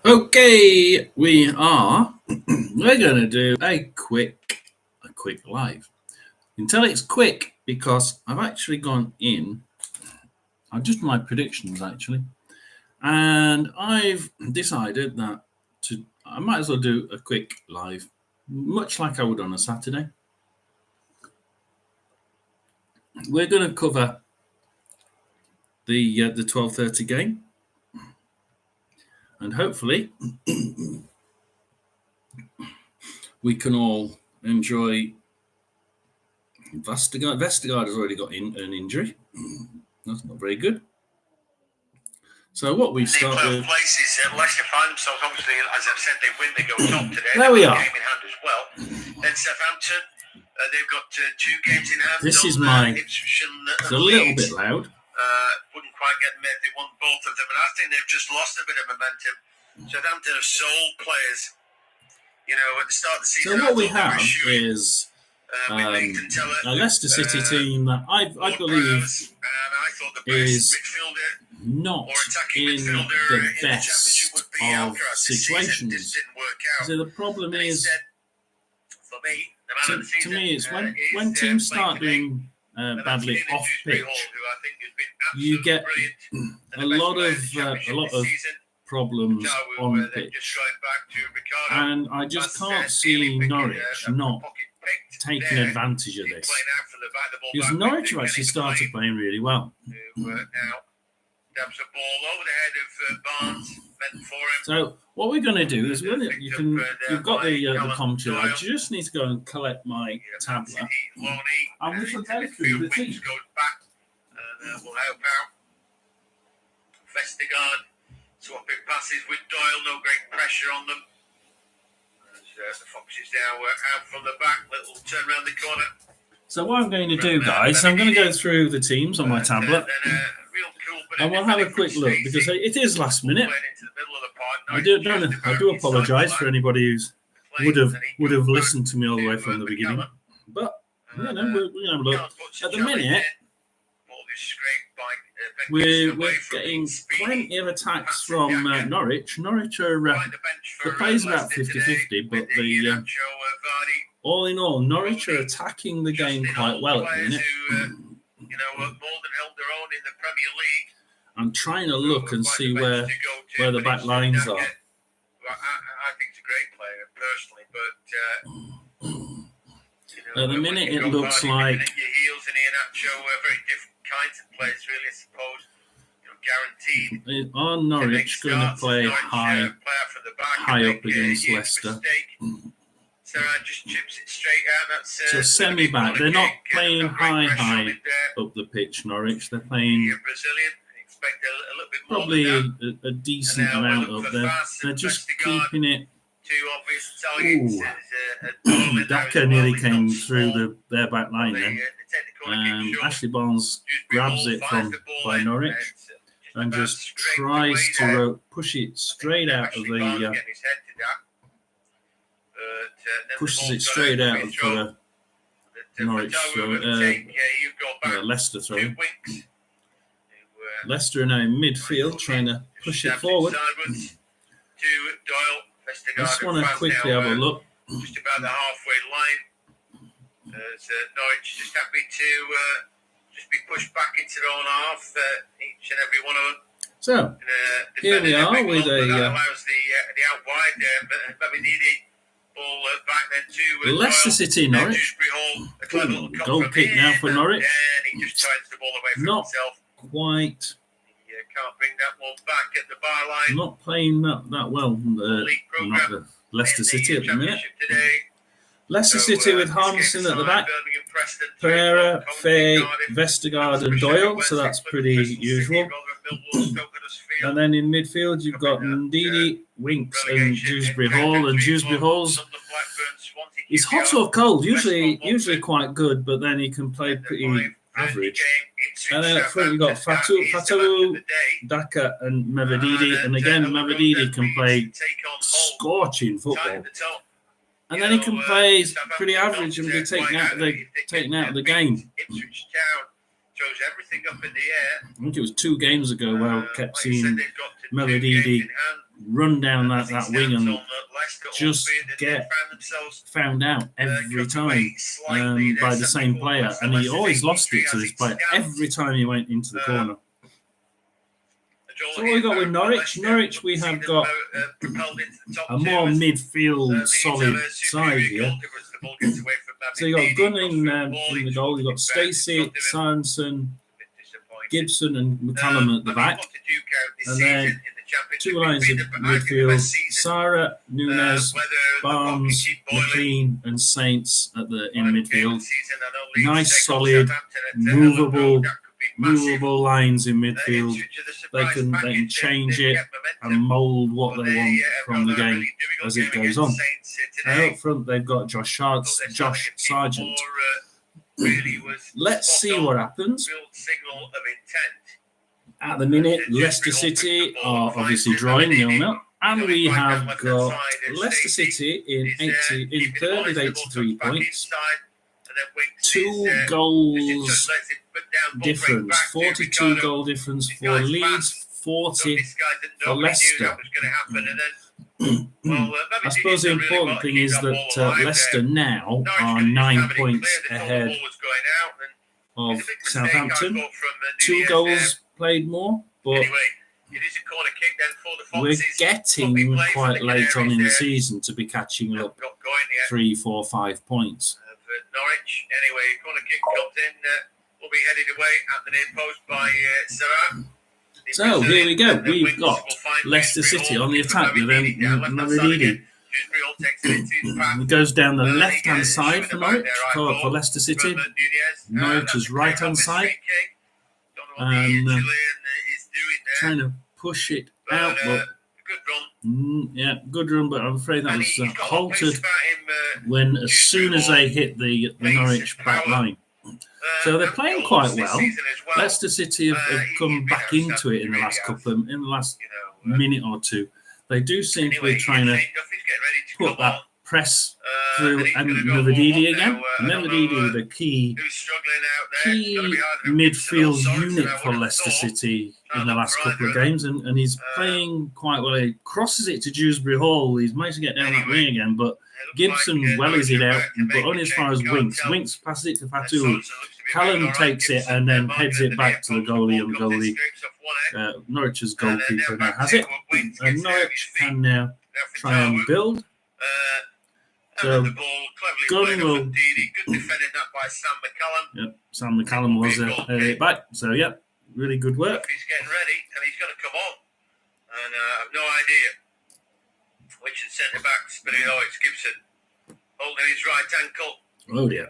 Okay, we're going to do a quick live. You can tell it's quick because I've actually gone in. I've just my predictions actually, and I've decided that I might as well do a quick live, much like I would on a Saturday. We're going to cover the 12:30 game, and hopefully we can all enjoy. Vestergaard has already got an injury. That's not very good. So what we start with. Places Leicester find themselves, obviously, as I've said, they win, they go top today. There we are. Game in hand as well. Then Southampton, they've got 2 games in hand. This is my. It's a little bit loud. Wouldn't quite get them if they won both of them, and I think they've just lost a bit of momentum. Southampton have sold players. You know, at the start of the season. So what we have is a Leicester City team that I believe is not in the best of situations. So the problem is, to me, it's when teams start doing badly off pitch, you get a lot of problems on pitch, and I just can't see Norwich not taking advantage of this, because Norwich have actually started playing really well. So what we're going to do is you've got the commentary. I just need to go and collect my tablet, and we shall go through the team. We'll help out. Vestergaard swapping passes with Doyle, no great pressure on them. The Foxes now out from the back, little turn around the corner. So what I'm going to do, guys, I'm going to go through the teams on my tablet, and we'll have a quick look, because it is last minute. I do apologise for anybody who's would have listened to me all the way from the beginning, but we're going to have a look. At the minute, we're getting plenty of attacks from Norwich. Norwich are the play's about 50-50, but all in all, Norwich are attacking the game quite well at the minute. I'm trying to look and see where the back lines are. I think it's a great player personally, but at the minute it looks like very different kinds of players, really, I suppose. Guaranteed. Are Norwich going to play high up against Leicester? Just chips it straight out. So semi-back. They're not playing high up the pitch, Norwich. They're playing probably a decent amount up there. They're just keeping it. Ooh, Daka nearly came through their back line then. Ashley Barnes grabs it by Norwich and just tries to push it straight out of the pushes it straight out of the Norwich Leicester throw. Leicester are now in midfield trying to push it forward. I just want to quickly have a look. Just about the halfway line. Norwich just happy to just be pushed back into their own half, each and every one of them. So here we are with that allows the out wide. Ball back then to Leicester City, Norwich. Goal kick now for Norwich. And he just turns the ball away from himself. Quite. Can't bring that one back at the byline. Not playing that well. Not the Leicester City at the minute. Leicester City with Harmison at the back. Pereira, Fay, Vestergaard and Doyle. So that's pretty usual. And then in midfield you've got Ndidi, Winks and Dewsbury Hall. And Dewsbury Hall's he's hot or cold. Usually quite good, but then he can play pretty average. And then up front you've got Fatu, Daka and Mavididi. And again, Mavididi can play scorching football. And then he can play pretty average and be taken out of the game. I think it was 2 games ago where I kept seeing Mavididi run down that wing and just get found out every time by the same player, and he always lost it to this player every time he went into the corner. So what we got with Norwich? Norwich, we have got a more midfield solid side here. So you got Gunn in the goal. You got Stacey, Sorensen, Gibson, and McCallum at the back, and then two lines of midfield: Sarah, Nunes, Barnes, McLean, and Saints in midfield. Nice, solid, movable lines in midfield. They can change it and mould what they want from the game as it goes on. Up front, they've got Josh Sargent. Let's see what happens. At the minute, Leicester City are obviously drawing 0-0, and we have got Leicester City in third with 83 points. 2 goals difference, 42 goal difference for Leeds, 40 for Leicester. I suppose the important thing is that Leicester now are 9 points ahead of Southampton. 2 goals played more, but we're getting quite late on in the season to be catching up 3, 4, 5 points. Norwich, anyway, corner kick comes in, will be headed away at the near post by Sarah. So here we go. We've got Leicester City on the attack with Marididi. It goes down the left-hand side for Norwich, for Leicester City. Norwich's right-hand side. And trying to push it out, but good run, but I'm afraid that was halted as soon as they hit the Norwich back line. So they're playing quite well. Leicester City have come back into it in the last minute or two. They do seem to be trying to put that press through, and Marididi again. Marididi, the key midfield unit for Leicester City in the last couple of games, and he's playing quite well. He crosses it to Dewsbury Hall. He's managed to get down that wing again, but Gibson wellies it out, but only as far as Winks. Winks passes it to Fatou. Callum takes it and then heads it back to the goalie, and the goalie, Norwich's goalkeeper, now has it. And Norwich can now try and build. So Gunn will. Yep, Sam McCallum was it back. So yep, really good work. He's getting ready, and he's going to come on. And I have no idea which is centre backs, but it's Gibson holding his right ankle. Oh dear.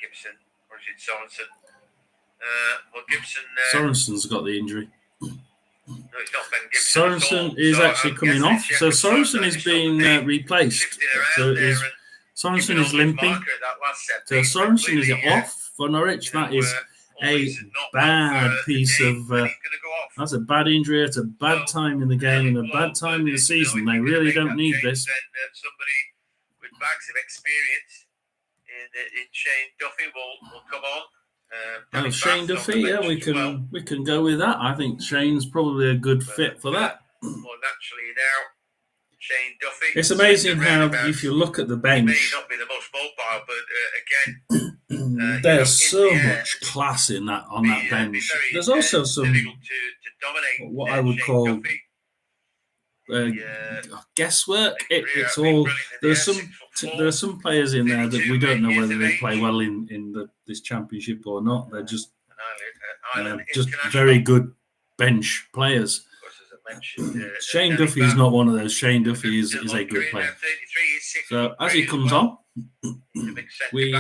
Gibson, or is it Sorensen? Gibson. Sorensen's got the injury. No, it's not Ben Gibson. Sorensen is actually coming off. So Sorensen is being replaced. So Sorensen is limping. So Sorensen is off for Norwich. That is a bad piece of. That's a bad injury. It's a bad time in the game and a bad time in the season. They really don't need this. Somebody with bags of experience in Shane Duffy will come on. Shane Duffy, yeah, we can go with that. I think Shane's probably a good fit for that. More naturally now, Shane Duffy. It's amazing how, if you look at the bench, may not be the most mobile, but again, there's so much class on that bench. There's also some what I would call guesswork. It's all there are some players in there that we don't know whether they play well in this championship or not. They're just very good bench players. Shane Duffy is not one of those. Shane Duffy is a good player. So as he comes on, we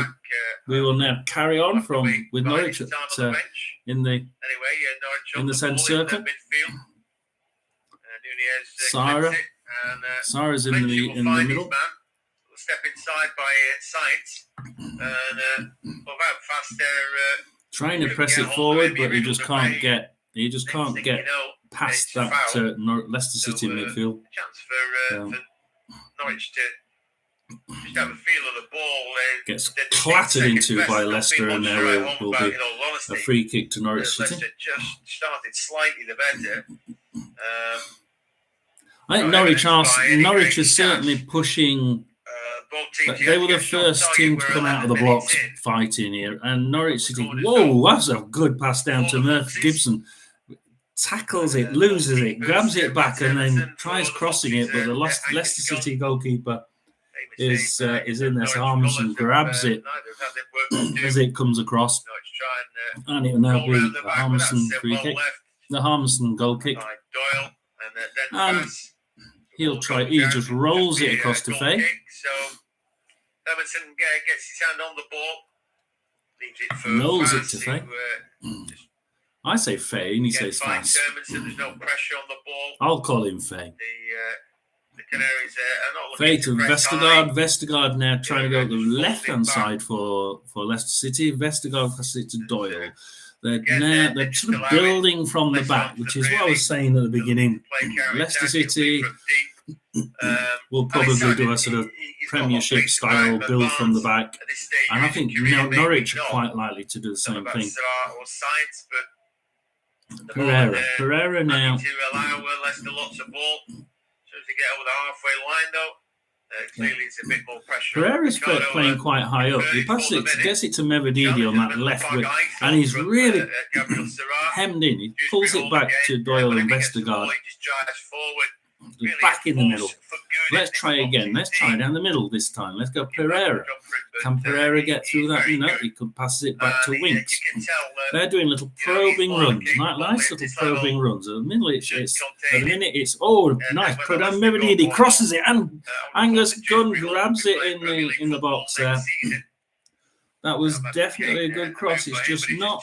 will now carry on with Norwich in the centre circle. Sarah's in the middle. Step inside by Science, and about fast there. Trying to press it forward, but he just can't get past that Leicester City midfield. Chance for Norwich to just have a feel of the ball. Gets clattered into by Leicester, and there will be a free kick to Norwich City. Leicester just started slightly the better. I think Norwich is certainly pushing. They were the first team to come out of the blocks fighting here, and Norwich City. Whoa, that's a good pass down to Murph Gibson. Tackles it, loses it, grabs it back, and then tries crossing it, but the Leicester City goalkeeper is in there. So Harmison grabs it as it comes across, and it will now be a Harmison free kick, the Harmison goal kick, and he'll try. He just rolls it across to Faye. So Emerson gets his hand on the ball, leaves it for Rolls it Faz, to Faye. who, I say Faye, and he says Faz. There's no pressure on the ball. I'll call him Faye. The Canaries are not looking Faye to Vestergaard. high. Vestergaard now trying to go to the left-hand side for Leicester City. Vestergaard passes it to Doyle. They're sort of building from the back, which is what I was saying at the beginning. Leicester City will probably do a sort of Premiership style build from the back, and I think Norwich are quite likely to do the same thing. Pereira now. To allow Leicester lots of ball. So to get over the halfway line, though, clearly it's a bit more pressure. Pereira's playing quite high up. He passes it, gets it to Mevedidi on that left wing, and he's really hemmed in. He pulls it back to Doyle and Vestergaard. He's back in the middle. Let's try again. Let's try down the middle this time. Let's go Pereira. Can Pereira get through that? No, he could pass it back to Winks. They're doing little probing runs, nice little probing runs. At the middle, it's nice. Mevedidi crosses it, and Angus Gunn grabs it in the box there. That was definitely a good cross. It's just not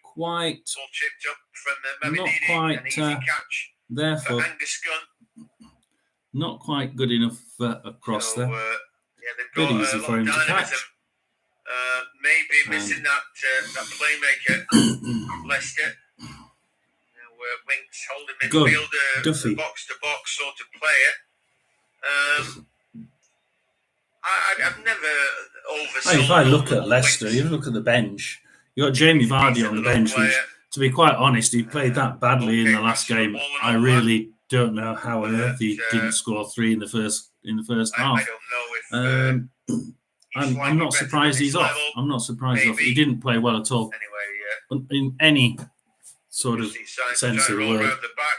quite there for. Not quite good enough across there. Bit easy for him to catch. Maybe missing that playmaker, Leicester. Winks holding midfield, Duffy. Box-to-box sort of player. I've never overseen. If I look at Leicester, you look at the bench. You got Jamie Vardy on the bench, which, to be quite honest, he played that badly in the last game. I really don't know how on earth he didn't score 3 in the first half. I don't know if I'm not surprised he's off. I'm not surprised he's off. He didn't play well at all. Anyway, in any sort of sense of the word.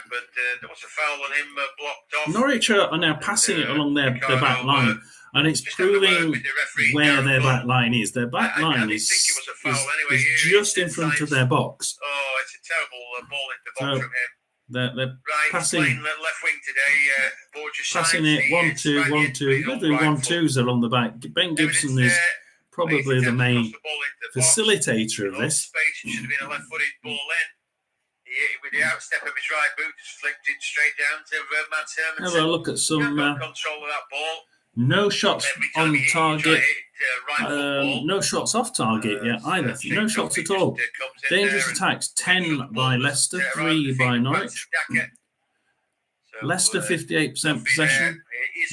But there was a foul on him blocked off. Norwich are now passing it along their back line, and it's proving where their back line is. Their back line is just in front of their box. Oh, it's a terrible ball into the box from him. They're passing left wing today. Passing it 1-2, 1-2. They're doing 1-2s along the back. Ben Gibson is probably the main facilitator of this. It should have been a left-footed ball in. With the outstep of his right boot, just flicked it straight down to Matt Hermanson. Have a look at some control of that ball. no shots on target. No shots off target yet either. No shots at all. Dangerous attacks, 10 by Leicester, 3 by Norwich. Leicester 58% possession,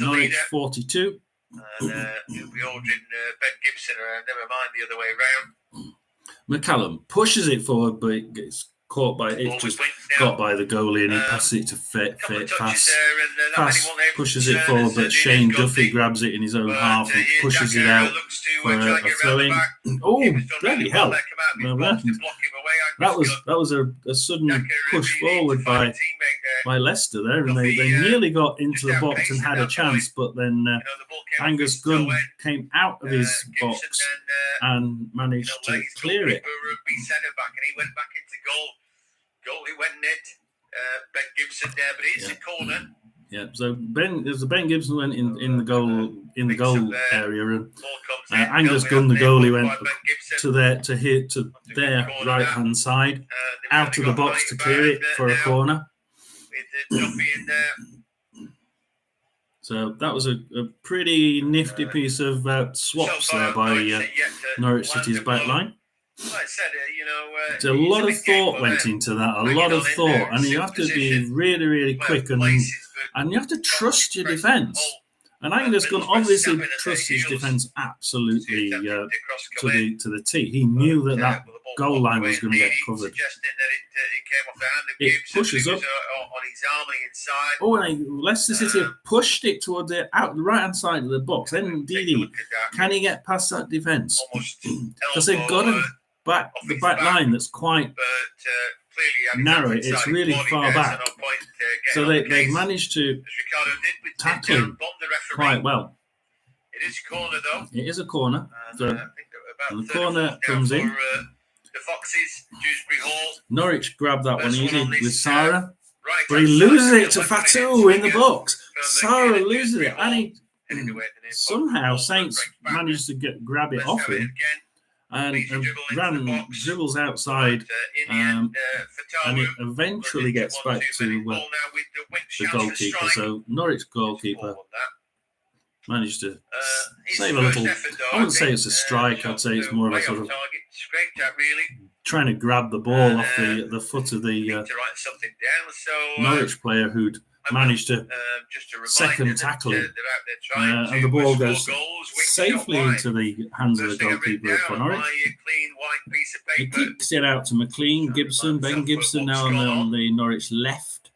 Norwich 42. And we ordering Ben Gibson around, never mind the other way round. McCallum pushes it forward, but it gets caught by got by the goalie, and he passes it to Fast. Fast pushes it forward, but Shane Duffy grabs it in his own half and pushes it out for a throw-in. Oh, bloody hell! That was a sudden push forward by Leicester there, and they nearly got into the box and had a chance, but then Angus Gunn came out of his box and managed to clear it. Goalie went net. Ben Gibson there, but it's a corner. Yeah, so Ben Gibson went in the goal area, and Angus Gunn, the goalie, went to their right hand side, out of the box to clear it for a corner. With Duffy in there. So that was a pretty nifty piece of swaps there by Norwich City's back line. Like I said, a lot of thought went into that, a lot of thought, and you have to be really, really quick, and you have to trust your defence. And Angus Gunn obviously trusts his defence absolutely to the T. He knew that goal line was going to get covered. It pushes up, his arm inside. Oh, and Leicester City have pushed it toward the right-hand side of the box. Then Didi, can he get past that defence? Because they've got him back the back line that's quite narrow. It's really far back. So they've managed to tackle him quite well. It is a corner, though. It is a corner. And the corner comes in. The Foxes, Dewsbury Hall. Norwich grabbed that one easy with Sarah. But he loses it to Fatou in the box. Sarah loses it. And he somehow Saints managed to grab it off him. And dribbles outside. And it eventually gets back to the goalkeeper. So Norwich goalkeeper managed to save a little. I wouldn't say it's a strike. I'd say it's more of a sort of trying to grab the ball off the foot of the Norwich player who'd managed to second tackle him. And the ball goes safely into the hands of the goalkeeper for Norwich. He kicks it out to McLean, Gibson, Ben Gibson now on the Norwich left.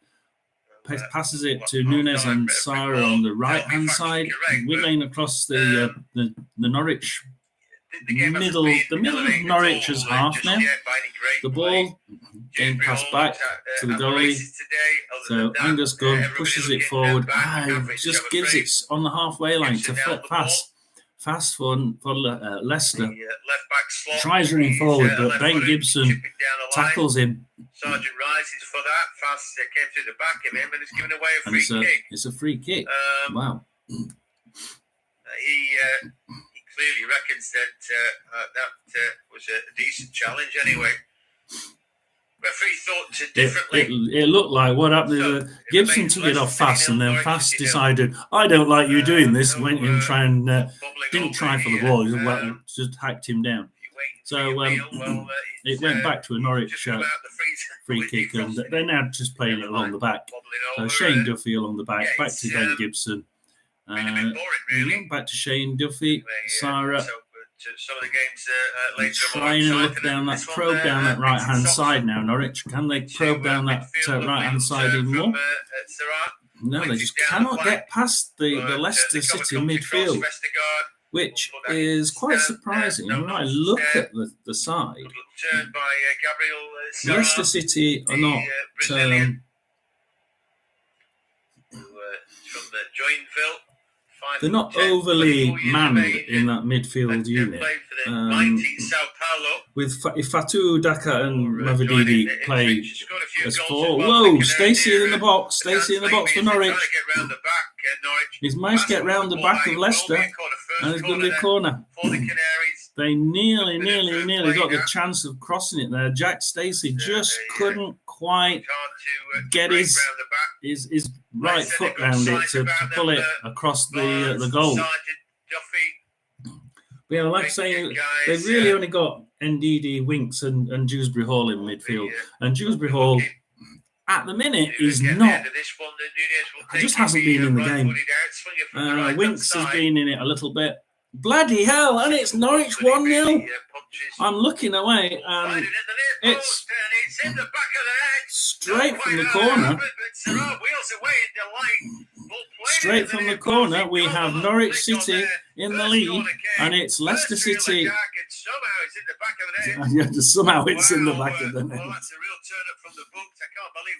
Passes it to Nunes and Sarah on the right-hand side, wiggling across the Norwich middle of Norwich's half now. The ball getting passed back to the goalie. So Angus Gunn pushes it forward. Just gives it on the halfway line to Fast for Leicester. Tries running forward, but Ben Gibson tackles him. Sargent rises for that. Fast came through the back of him and it's given away a free kick. It's a free kick. Wow. He clearly reckons that was a decent challenge anyway. Referee thought differently. It looked like what happened. Gibson took it off Fast, and then Fast decided, I don't like you doing this. Went in and didn't try for the ball. Just hacked him down. So it went back to a Norwich free kick, and they're now just playing it along the back. So Shane Duffy along the back to Ben Gibson. Back to Shane Duffy, Sarah. Some of the games later trying to look down that right-hand side now, Norwich. Can they probe down that right-hand side even more? No, they just cannot get past the Leicester City midfield, which is quite surprising. When I look at the side, Leicester City are not... from the Joinville. They're not overly manned in that midfield unit. With Fatou, Daka and Mavididi play as four. Whoa, Stacey in the box. Stacey in the box for Norwich. He's managed to get round the back of Leicester, and it's going to be a corner. They nearly got the chance of crossing it there. Jack Stacey just couldn't quite get his right foot round it to pull it across the goal. But yeah, like I say, they've really only got Ndidi, Winks and Dewsbury Hall in midfield. And Dewsbury Hall, at the minute, is not... just hasn't been in the game. Winks has been in it a little bit. Bloody hell, and it's Norwich 1-0. I'm looking away, and it's straight from the corner. Straight from the corner, we have Norwich City in the lead, and it's Leicester City. Somehow it's in the back of the net.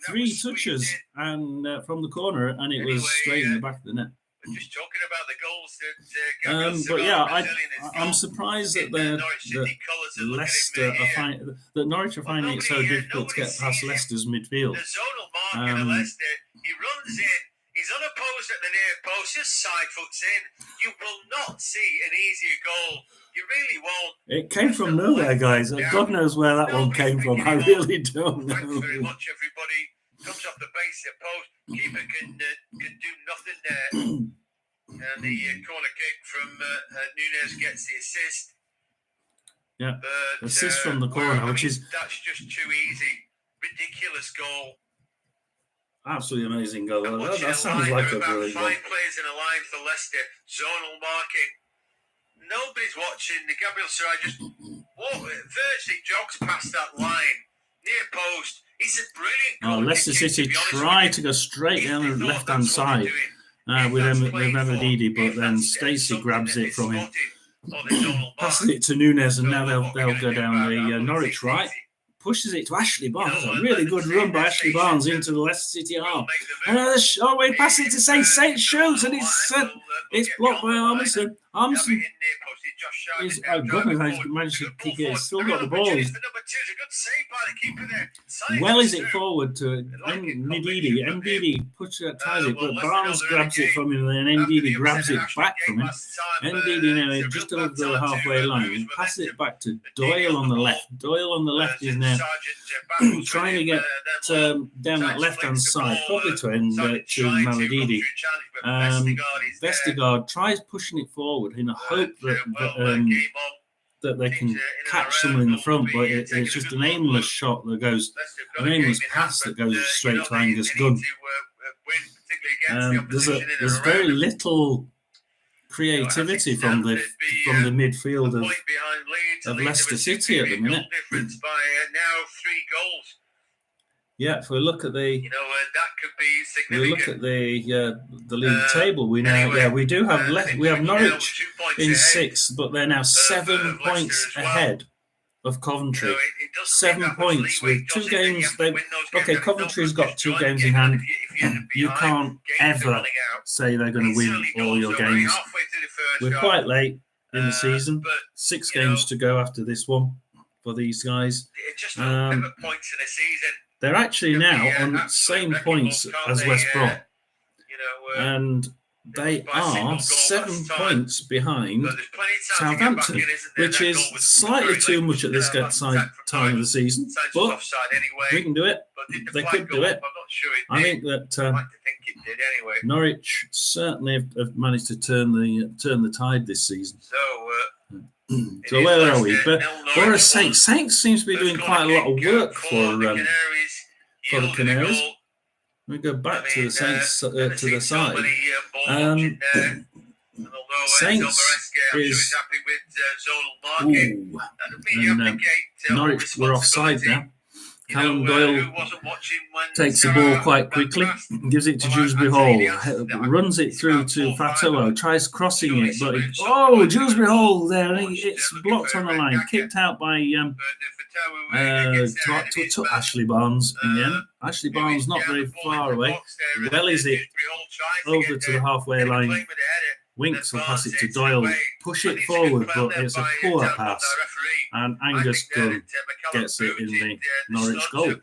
3 touches and from the corner, and it was straight in the back of the net. Just talking about the goals that but yeah, I'm surprised that Leicester that Norwich are finding it so difficult to get past Leicester's midfield. The zonal mark in Leicester, he runs in, he's unopposed at the near post, just side foots in. You will not see an easier goal. You really won't. It came from nowhere, guys. God knows where that one came from. I really don't know. Thanks very much, everybody. Comes off the base of post. Keeper can do nothing there. And the corner kick from Nunes gets the assist. Yeah, assist from the corner, which is... That's just too easy. Ridiculous goal. Absolutely amazing goal. That sounds like a brilliant goal. 5 players in a line for Leicester. Zonal marking. Nobody's watching. The Gabriel Sarai just virtually jogs past that line. Near post. It's a brilliant goal. Leicester City try to go straight down the left-hand side with Mavididi, but then Stacey grabs it from him, passes it to Nunez, and now they'll go down the Norwich right. Pushes it to Ashley Barnes. That's a really good run by Ashley Barnes into the Leicester City arm. He passes it to Saint shoots, and it's blocked by Armisen. Armisen is goodness, he's managed to kick it. He's still got the ball. Well, is it forward to Ndidi? Ndidi ties it, but Barnes grabs it from him, and then Ndidi grabs it back from him. Ndidi now just over the halfway line. He passes it back to Doyle on the left. Doyle on the left is now trying to get down that left-hand side, probably to end to Mavididi. Vestergaard tries pushing it forward in the hope that they can catch someone in the front, but it's just an aimless shot that goes, an aimless pass that goes straight to Angus Gunn. There's very little creativity from the midfield of Leicester City at the minute. Yeah, if we look at the league table, we do have we have Norwich in 6th, but they're now 7 points ahead of Coventry. 7 points with 2 games. Coventry's got 2 games in hand. You can't ever say they're going to win all your games. We're quite late in the season. 6 games to go after this one for these guys. They're actually now on the same points as West Brom. And they are 7 points behind Southampton, which is slightly too much at this time of the season. But we can do it. They could do it. I think that Norwich certainly have managed to turn the tide this season. So where are we? But whereas Saints seems to be doing quite a lot of work for the Canaries. We go back to the Saints to the side. Saints is and Norwich were offside now. Callum Doyle takes the ball quite quickly, gives it to Dewsbury Hall, runs it through to Fatoa, tries crossing it, but Dewsbury Hall there, it's blocked on the line, kicked out by to Ashley Barnes in the end. Ashley Barnes not very far away. Well, is it over to the halfway line? Winks will pass it to Doyle, push it forward, but it's a poor pass, and Angus Gunn gets it in the Norwich goal.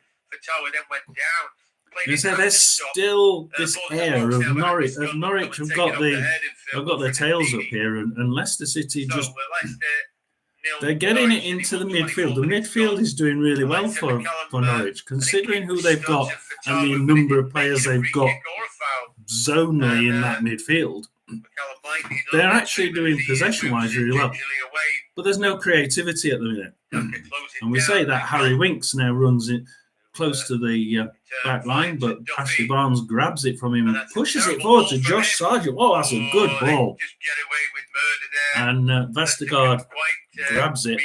And so there's still this air of Norwich. Norwich have got their tails up here, and Leicester City they're getting it into the midfield. The midfield is doing really well for Norwich, considering who they've got and the number of players they've got zonally in that midfield. They're actually doing possession-wise really well, but there's no creativity at the minute. And we say that Harry Winks now runs it close to the back line, but Ashley Barnes grabs it from him and pushes it forward to Josh Sargent. Oh, that's a good ball. And Vestergaard grabs it.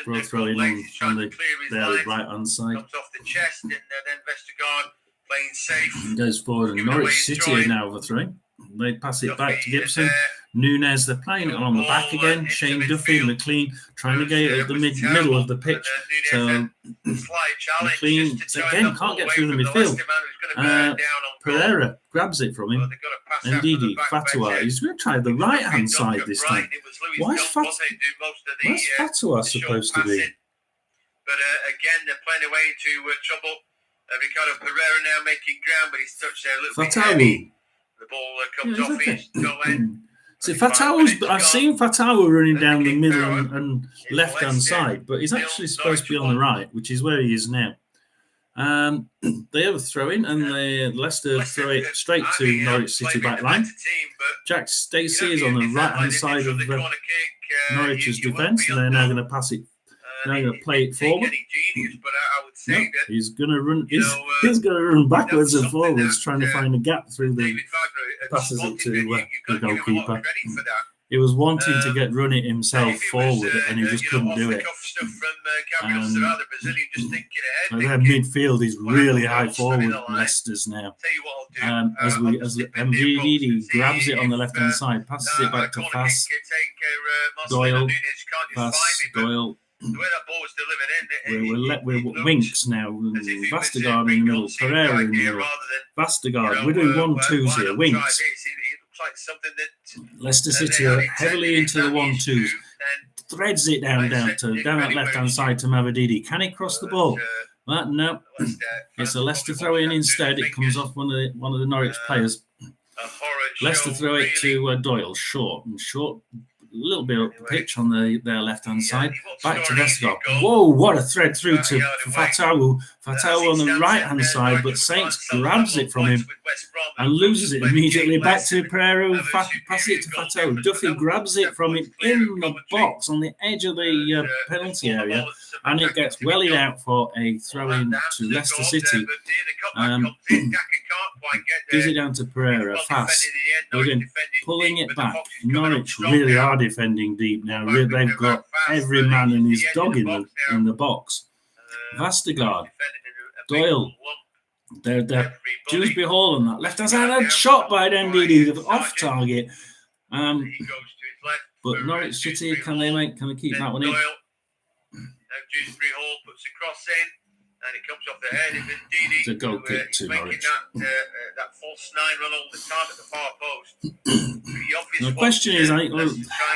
We'll throw in on the right-hand side. Goes forward, and Norwich City are now overthrowing. They pass it back to Gibson. Nunez, they're playing it on the back again. Shane Duffy, McLean trying to get it at the middle of the pitch. So McLean again can't get through the midfield. Pereira grabs it from him. And Ndidi, Fatoa, he's going to try the right-hand side this time. Where's Fatoa supposed to be? But again, they're playing away into trouble. Ricardo Pereira now making ground, but he's touched there a little bit heavy. The ball comes off his goal end. See, I've seen Fatawa running down the middle and left-hand side, but he's actually supposed to be on the right, which is where he is now. They have a throw-in, and Leicester throw it straight to Norwich City back line. Jack Stacey is on the right-hand side of Norwich's defence, and they're now going to pass it. Now going to play it forward. No, he's going to run. He's going to run backwards and forwards, trying to find a gap through the passes it to the goalkeeper. he was wanting to run it himself forward, and he just couldn't do it. Their midfield is really high forward, Leicester's now. As MVD grabs it on the left hand side, passes it back to Fast Doyle. The way that ball was delivered in, we're Winks now. Vestergaard in the middle, Pereira in the middle. Vestergaard, we're doing 1-2s here. Winks. Leicester City are heavily into the 1-2s. Threads it down that left hand side to Mavididi. Can he cross the ball? No. It's a Leicester throw in instead. It comes off one of the Norwich players. Leicester throw it to Doyle, short. A little bit up the pitch on their left-hand side. Back to Vestergaard. Whoa, what a thread through to Fatawu. Fatawu on the right-hand side, but Saints grabs it from him and loses it immediately. Back to Pereira, passes it to Fatawu. Duffy grabs it from him in the box on the edge of the penalty area, and it gets wellied out for a throw-in to Leicester City. Gives it down to Pereira, Fast. Again, pulling it back. Norwich really are defending deep now. They've got every man and his dog in the box. Vestergaard, Doyle, they're Dewsbury Hall on that left hand side, and shot by Ndidi off target. But Norwich City, can they keep that one in? Dewsbury Hall puts a cross in. And it comes off the head of Ndidi. It's a goal kick to Norwich. That false 9 run all the time at the far post. The question is,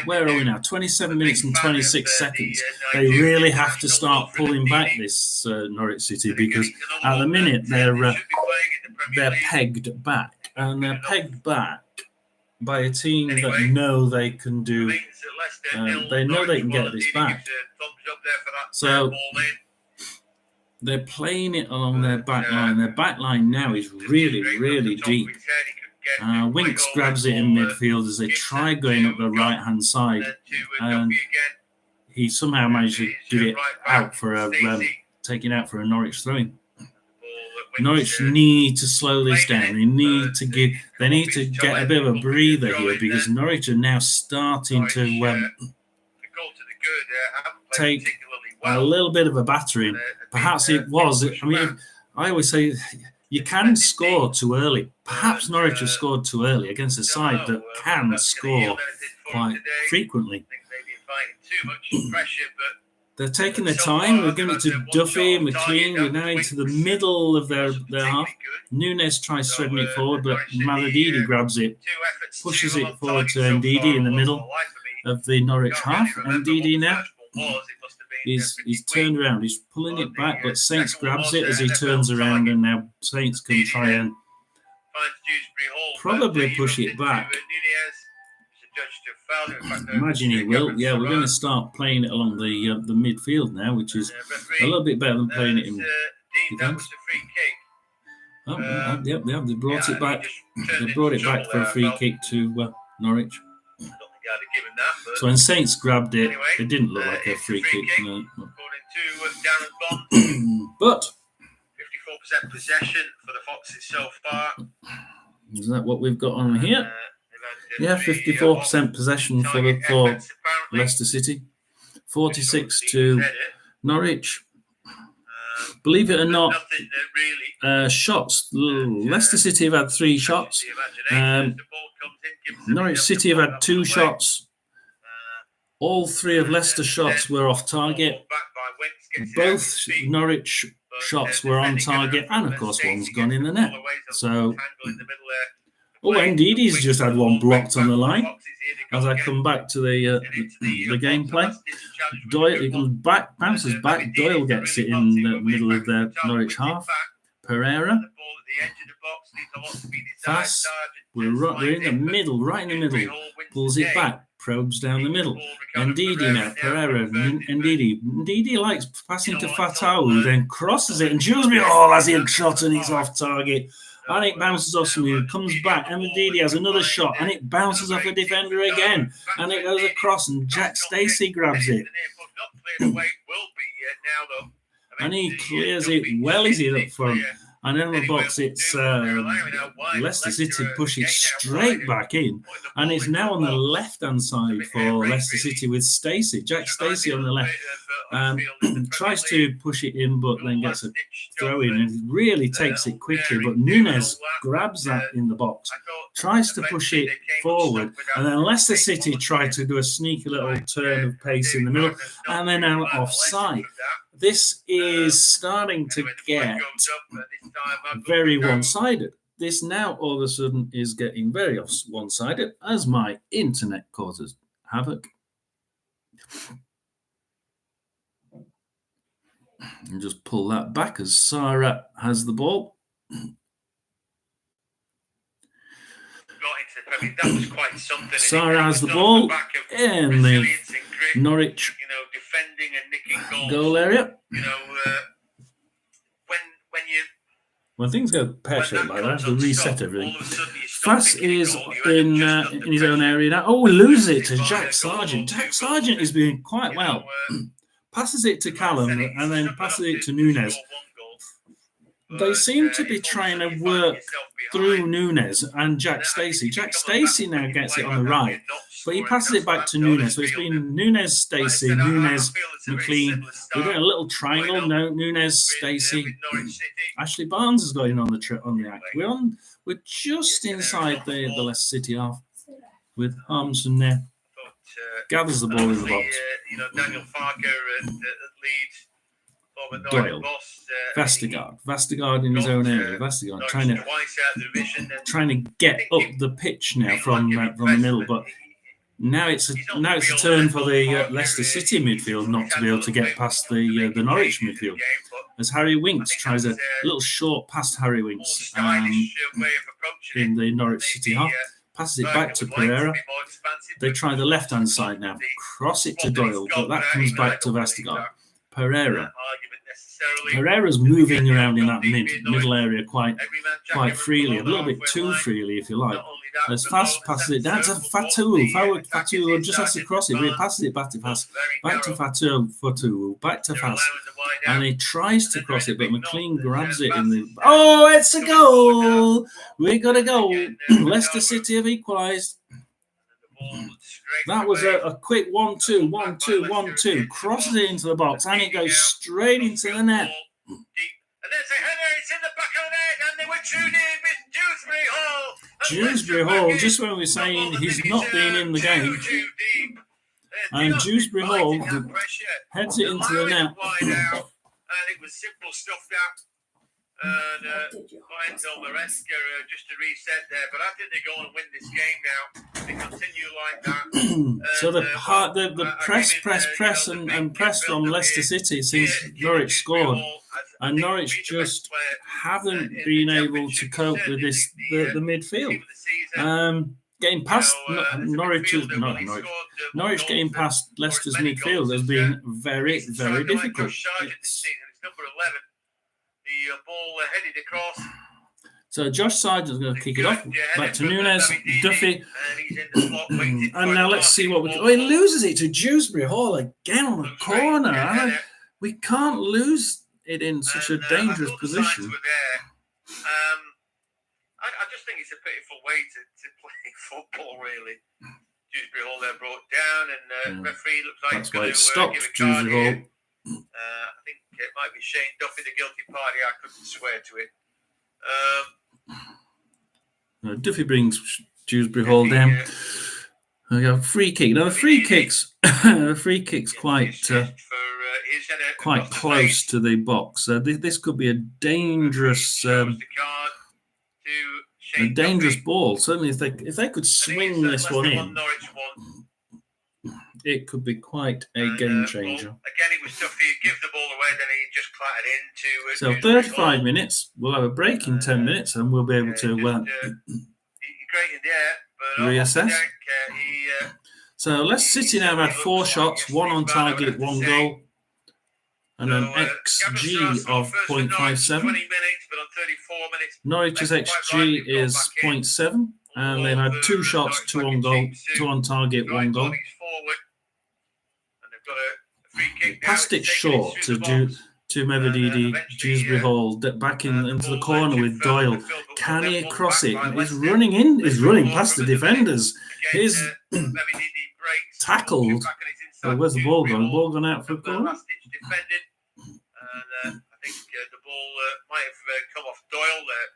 where are we now? 27 minutes and 26 seconds. They really have to start pulling back this Norwich City, because at the minute they're pegged back, and they're pegged back by a team that know they can do. They know they can get this back. So they're playing it along their back line. Their back line now is really, really deep. Winks grabs it in midfield as they try going up the right-hand side. And he somehow managed to get it out for taken out for a Norwich throw-in. Norwich need to slow this down. They need to get a bit of a breather here, because Norwich are now starting to take a little bit of a battering. Perhaps it was. I mean, I always say you can score too early. Perhaps Norwich have scored too early against a side that can score quite frequently. They're taking their time. We're giving it to Duffy, McLean. We're now into the middle of their half. Nunes tries threading it forward, but Mavididi grabs it, pushes it forward to Ndidi in the middle of the Norwich half. Ndidi now. He's turned around, he's pulling it back, but Saints grabs it as he turns around, and now Saints can try and probably push it back. Imagine he will. Yeah, we're going to start playing it along the midfield now, which is a little bit better than playing it in defence. Yep, they brought it back. They brought it back for a free kick to Norwich. So when Saints grabbed it, it didn't look like a free kick. No. But 54% possession for the Foxes so far. Is that what we've got on here? Yeah, 54% possession for Leicester City. 46 to Norwich. Believe it or not, shots. Leicester City have had 3 shots. Norwich City have had 2 shots. All 3 of Leicester's shots were off target. Both Norwich shots were on target, and of course one's gone in the net. So, Ndidi's just had one blocked on the line. As I come back to the gameplay, Doyle, he comes back, bounces back. Doyle gets it in the middle of their Norwich half. Pereira, Fast. We're in the middle, right in the middle. Pulls it back, probes down the middle. Ndidi now, Pereira, Ndidi. Ndidi likes passing to Fatawu, then crosses it, and Dewsbury Hall has a shot, and he's off target. And it bounces off somebody, comes back, and Ndidi has another shot, and it bounces off a defender again, and it goes across, and Jack Stacey grabs it. And he clears it well, is it up front. And in the box, it's Leicester City push it straight back in, and it's now on the left-hand side for Leicester City with Stacey. Jack Stacey on the left tries to push it in, but then gets a throw in and really takes it quickly. But Nunes grabs that in the box, tries to push it forward, and then Leicester City try to do a sneaky little turn of pace in the middle, and then now offside. This is starting to get very one-sided. This now all of a sudden is getting very one-sided as my internet causes havoc. And just pull that back as Sarah has the ball. That was quite something. Sarah has the ball in the Norwich defending and nicking goal area. When things go pear-shaped like that, they reset everything. Fass is in his own area now. Oh, we lose it to Jack Sargent. Jack Sargent is doing quite well. Passes it to Callum and then passes it to Nunes. They seem to be trying to work through Nunes and Jack Stacey. Jack Stacey now gets it on the right, but he passes it back to Nunes. So it's been Nunes, Stacey, Nunes, McLean. We're doing a little triangle. No, Nunes, Stacey. Ashley Barnes has got in on the act. We're just inside the Leicester City half with Harmson there. Gathers the ball in the box. Daniel Farker at Leeds. Doyle, Vestergaard in his own area. Vestergaard trying to get up the pitch now from the middle, but now it's a turn for the Leicester City midfield not to be able to get past the Norwich midfield. As Harry Winks tries a little short past Harry Winks in the Norwich City half. Passes it back to Pereira. They try the left-hand side now. Cross it to Doyle, but that comes back to Vestergaard. Pereira's moving around in that middle area quite freely, a little bit too freely, if you like. As Fass passes it down to Fatou. Fatou just has to cross it. He passes it back to Fass, back to Fatou, back to Fass, and he tries to cross it, but McLean grabs it in the. Oh, it's a goal! We got a goal. Leicester City have equalised. That was a quick 1-2, 1-2, 1-2. Crosses it into the box, and it goes straight into the net. And there's a header, it's in the back of the net, and they were too deep. It's Dewsbury Hall. Dewsbury Hall, just when we're saying he's not been in the game. And Dewsbury Hall heads it into the net. And it was simple stuff that. And Lions on the rest just to reset there, but I think they go and win this game now. They continue like that. So the press and press from Leicester City since Norwich scored, and Norwich just haven't been able to cope with this the midfield. Getting past Norwich getting past Leicester's midfield has been very, very difficult. It's number 11. The ball headed across. So Josh Sargent's going to kick it off. Back to Nunes, Duffy. And now let's see what we do. Oh, he loses it to Dewsbury Hall again on the corner. We can't lose it in such a dangerous position. I just think it's a pitiful way to play football, really. Dewsbury Hall there brought down, and referee looks like that's why it stops Dewsbury Hall. I think it might be Shane Duffy, the guilty party. I couldn't swear to it. Duffy brings Dewsbury Hall down. We got a free kick. Now the free kicks quite close to the box. This could be a dangerous ball. Certainly, if they could swing this one in, it could be quite a game changer. Again, it was Duffy who gave the ball away, then he just clattered into. So 35 minutes. We'll have a break in 10 minutes, and we'll be able to reassess. So Leicester City now have had 4 shots, 1 on target, 1 goal, and an XG of 0.57. Norwich's XG is 0.7, and they've had 2 shots, 2 on goal, 2 on target, 1 goal. Passed it short to do. to Mevedidi, Dewsbury Hall, back into the corner with Doyle. Can he cross it? He's running in. He's running past the defenders. He's tackled. Oh, where's the ball gone? The ball gone out for a corner? I think the ball might have come off Doyle there.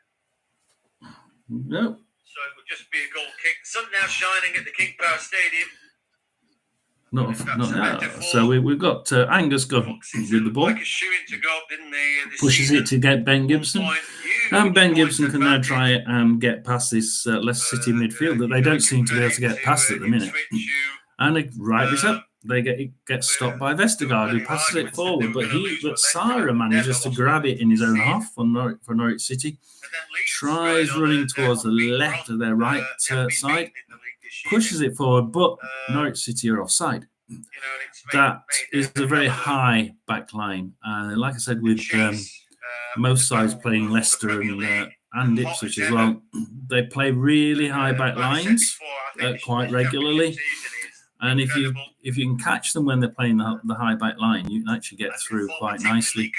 No. So it would just be a goal kick. The sun now shining at the King Power Stadium. Not now. So we've got Angus Gunn with the ball. Pushes it to get Ben Gibson. And Ben Gibson can now try and get past this Leicester City midfield that they don't seem to be able to get past at the minute. And rightly so. They get stopped by Vestergaard, who passes it forward, but Sara manages to grab it in his own half for Norwich City. Tries running towards the left of their right side, pushes it forward, but Norwich City are offside. That is a very high back line. Like I said, with most sides playing Leicester and Ipswich as well, they play really high back lines quite regularly. And if you can catch them when they're playing the high back line, you can actually get through quite nicely.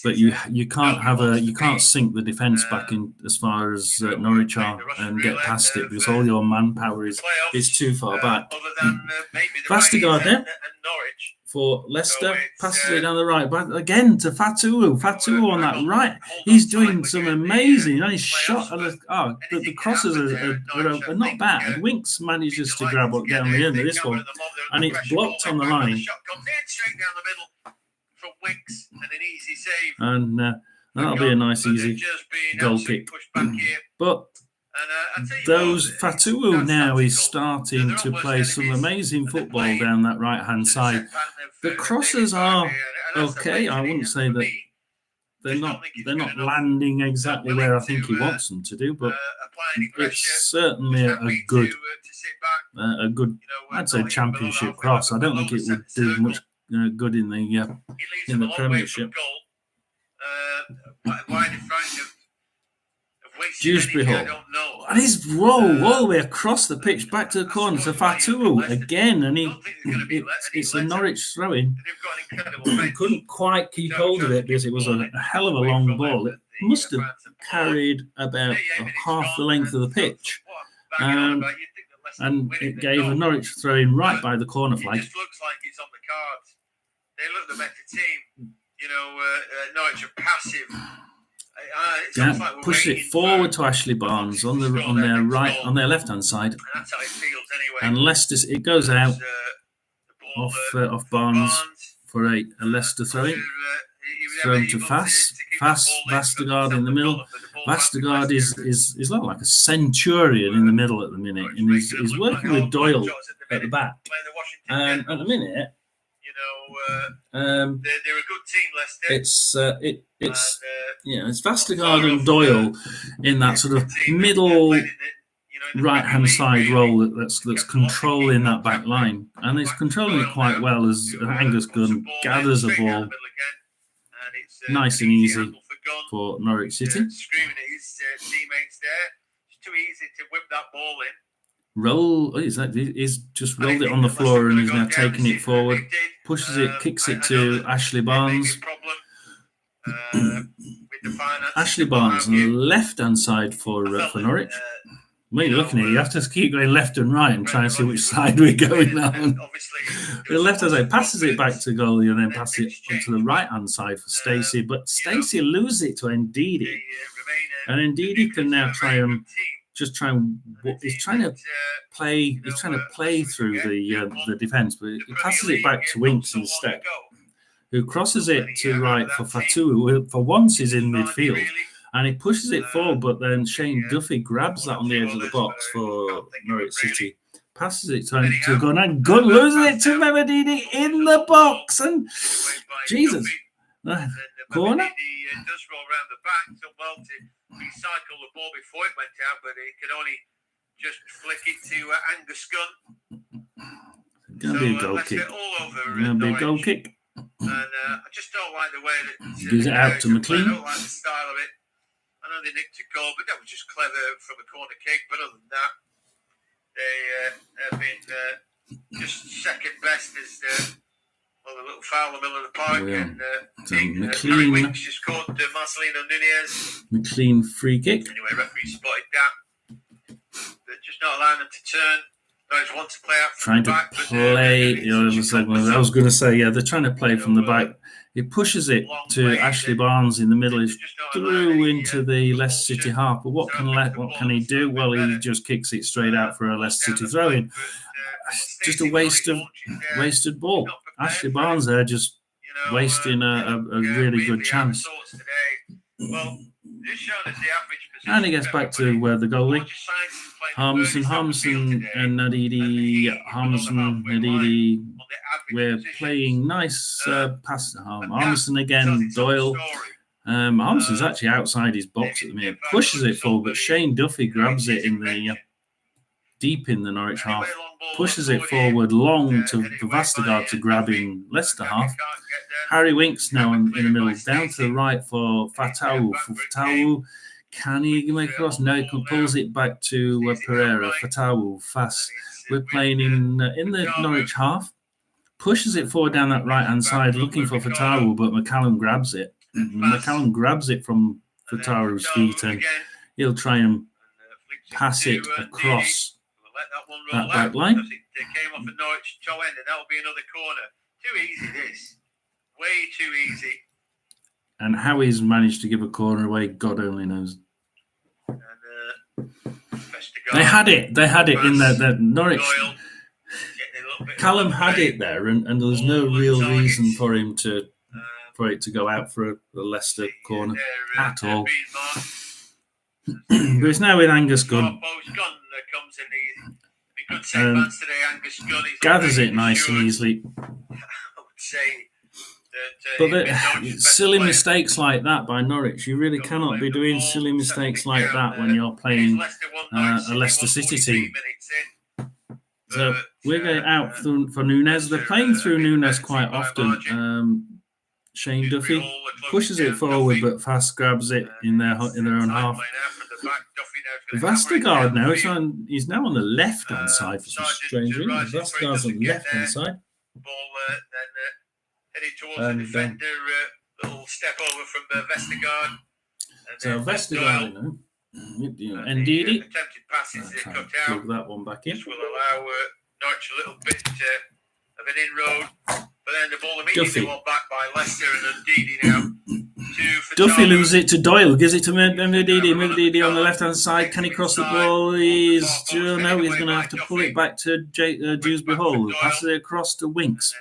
But you can't sink the defence back in as far as Norwich are and get past it because all your manpower is too far back. Vestergaard there for Leicester, passes it down the right back again to Fatawu. Fatawu on that right, he's doing some amazing. Nice shot. The crosses are not bad. Winks manages to grab up down the end of this one, and it's blocked on the line. And that'll be a nice, easy goal kick. But those Fatawu now is starting to play some amazing football down that right-hand side. The crosses are okay. I wouldn't say that they're not landing exactly where I think he wants them to do, but it's certainly a good, I'd say, championship cross. I don't think it would do much good in the Premiership. Dewsbury Hall. And he's roll all the way across the pitch back to the corner to Fatawu again, and it's a Norwich throw-in. He couldn't quite keep hold of it because it was a hell of a long ball. It must have carried about half the length of the pitch, and it gave a Norwich throw-in right by the corner flag. It just looks like it's on the cards. They look the better team. Norwich are passive. Pushes it forward to Ashley Barnes on their left-hand side. And that's how it feels anyway. And Leicester, it goes out off Barnes for a Leicester throw-in. Thrown to Vestergaard in the middle. Vestergaard is like a centurion in the middle at the minute, and he's working with Doyle at the back. And at the minute, they're a good team, Leicester. It's Vestergaard and Doyle in that sort of middle right-hand side role that's controlling that back line, and he's controlling it quite well as Angus Gunn gathers a ball, nice and easy for Norwich City. Screaming at his teammates there. It's too easy to whip that ball in. He's just rolled it on the floor and he's now taking it forward, pushes it, kicks it to Ashley Barnes. Ashley Barnes on the left-hand side for Norwich. When you're looking at it, you have to keep going left and right and try and see which side we're going on. The left-hand side passes it back to goalie and then passes it onto the right-hand side for Stacey. But Stacey loses it to Ndidi. And Ndidi can now he's trying to play through the defence, but he passes it back to Winks instead, who crosses it to right for Fatawu, who for once is in midfield, and he pushes it forward, but then Shane Duffy grabs that on the edge of the box for Norwich City, passes it to Gunn, and Gunn loses it to Mevedidi in the box, and Jesus, corner. He does roll around the back, so well to recycle the ball before it went out, but he could only just flick it to Angus Gunn. Going to be a goal kick. Going to be a goal kick. And I just don't like the way that gives it out to McLean. I don't like the style of it. I know they nicked a goal, but that was just clever from a corner kick. But other than that, they have been just second best as a little foul in the middle of the park. So Harry McLean, Winks just caught Marcelino Nunez. McLean free kick. Anyway, referee spotted that. They're just not allowing them to turn. Norwich want to play out from Trying the back. to play. I was going to say, yeah, they're trying to play from the back. He pushes it to Ashley Barnes in the middle. He's through into the Leicester City half. But what can he do? Well, he just kicks it straight out for a Leicester City throw-in. Just a wasted ball. Ashley Barnes there just wasting a really good chance. And he gets back to where the goalie. Harmison and Nadidi. Harmison, Nadidi. We're playing nice pass. Harmison again, Doyle. Harmison's actually outside his box at the minute. Pushes it forward, but Shane Duffy grabs it in the deep in the Norwich half. Pushes it forward long for Vestergaard to grab in Leicester half. Harry Winks now in the middle, down to the right for Fatawu. Fatawu, can he make across? No, he pulls it back to Pereira. Fatawu, fast. We're playing in the Norwich half. Pushes it forward down that right-hand side, looking for Fatawu, but McCallum grabs it. McCallum grabs it from Fatawu's feet, and he'll try and pass it across that back line. They came off a Norwich toe end, and that'll be another corner. Too easy, this. Way too easy. And how he's managed to give a corner away, God only knows. And they had it in the Norwich. Callum had it there, and there was no real reason for him for it to go out for a Leicester corner at all. But it's now with Angus Gunn. Gathers it nice and easily. But silly mistakes like that by Norwich, you really cannot be doing silly mistakes like that when you're playing a Leicester City team. So we're going out for Nunez. They're playing through Nunez quite often. Shane Duffy pushes it forward, but Fast grabs it in their own half. Vestergaard now he's now on the left-hand side for some strange reason. Vestergaard's on the left-hand side. Heading towards the defender, little step over from Vestergaard. So Vestergaard, Ndidi. Attempted passes cut out. Plug that one back in. This will allow Norwich a little bit of an inroad, but then the ball immediately won back by Leicester and Ndidi now. Duffy loses it to Doyle, gives it to Ndidi on the left-hand side. Can he cross the ball? He's going to have to pull it back to Dewsbury Hall. Passes it across to Winks.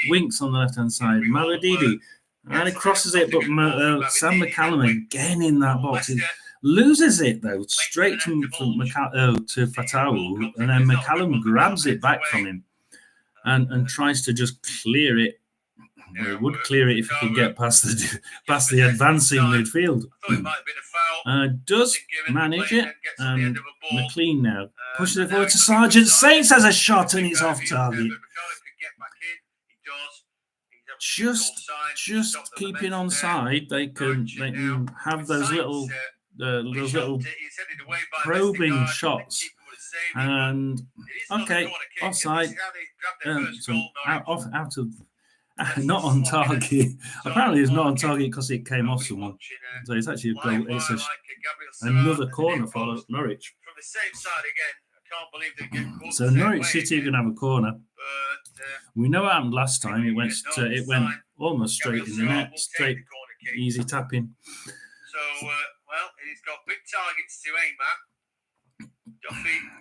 Winks on the left-hand side. Maladidi. And he crosses it, but Sam McCallum again in that box. He loses it, though, straight to Fatawu. And then McCallum grabs it back from him and tries to just clear it. Well, he would clear it if he could get past the advancing midfield. Does manage it, and McLean now pushes it forward to Sargent. Saints has a shot and it's off target. Just keeping on side, they can have those little probing shots. And okay, offside. Out of. Not on target. Apparently, it's not on target because it came off someone. So it's actually a goal. It's another corner for Norwich. From the same side again. I can't believe they get caught. So Norwich City are going to have a corner. We know what happened last time. It went almost straight in the net. Straight, easy tapping. So he's got big targets to aim at.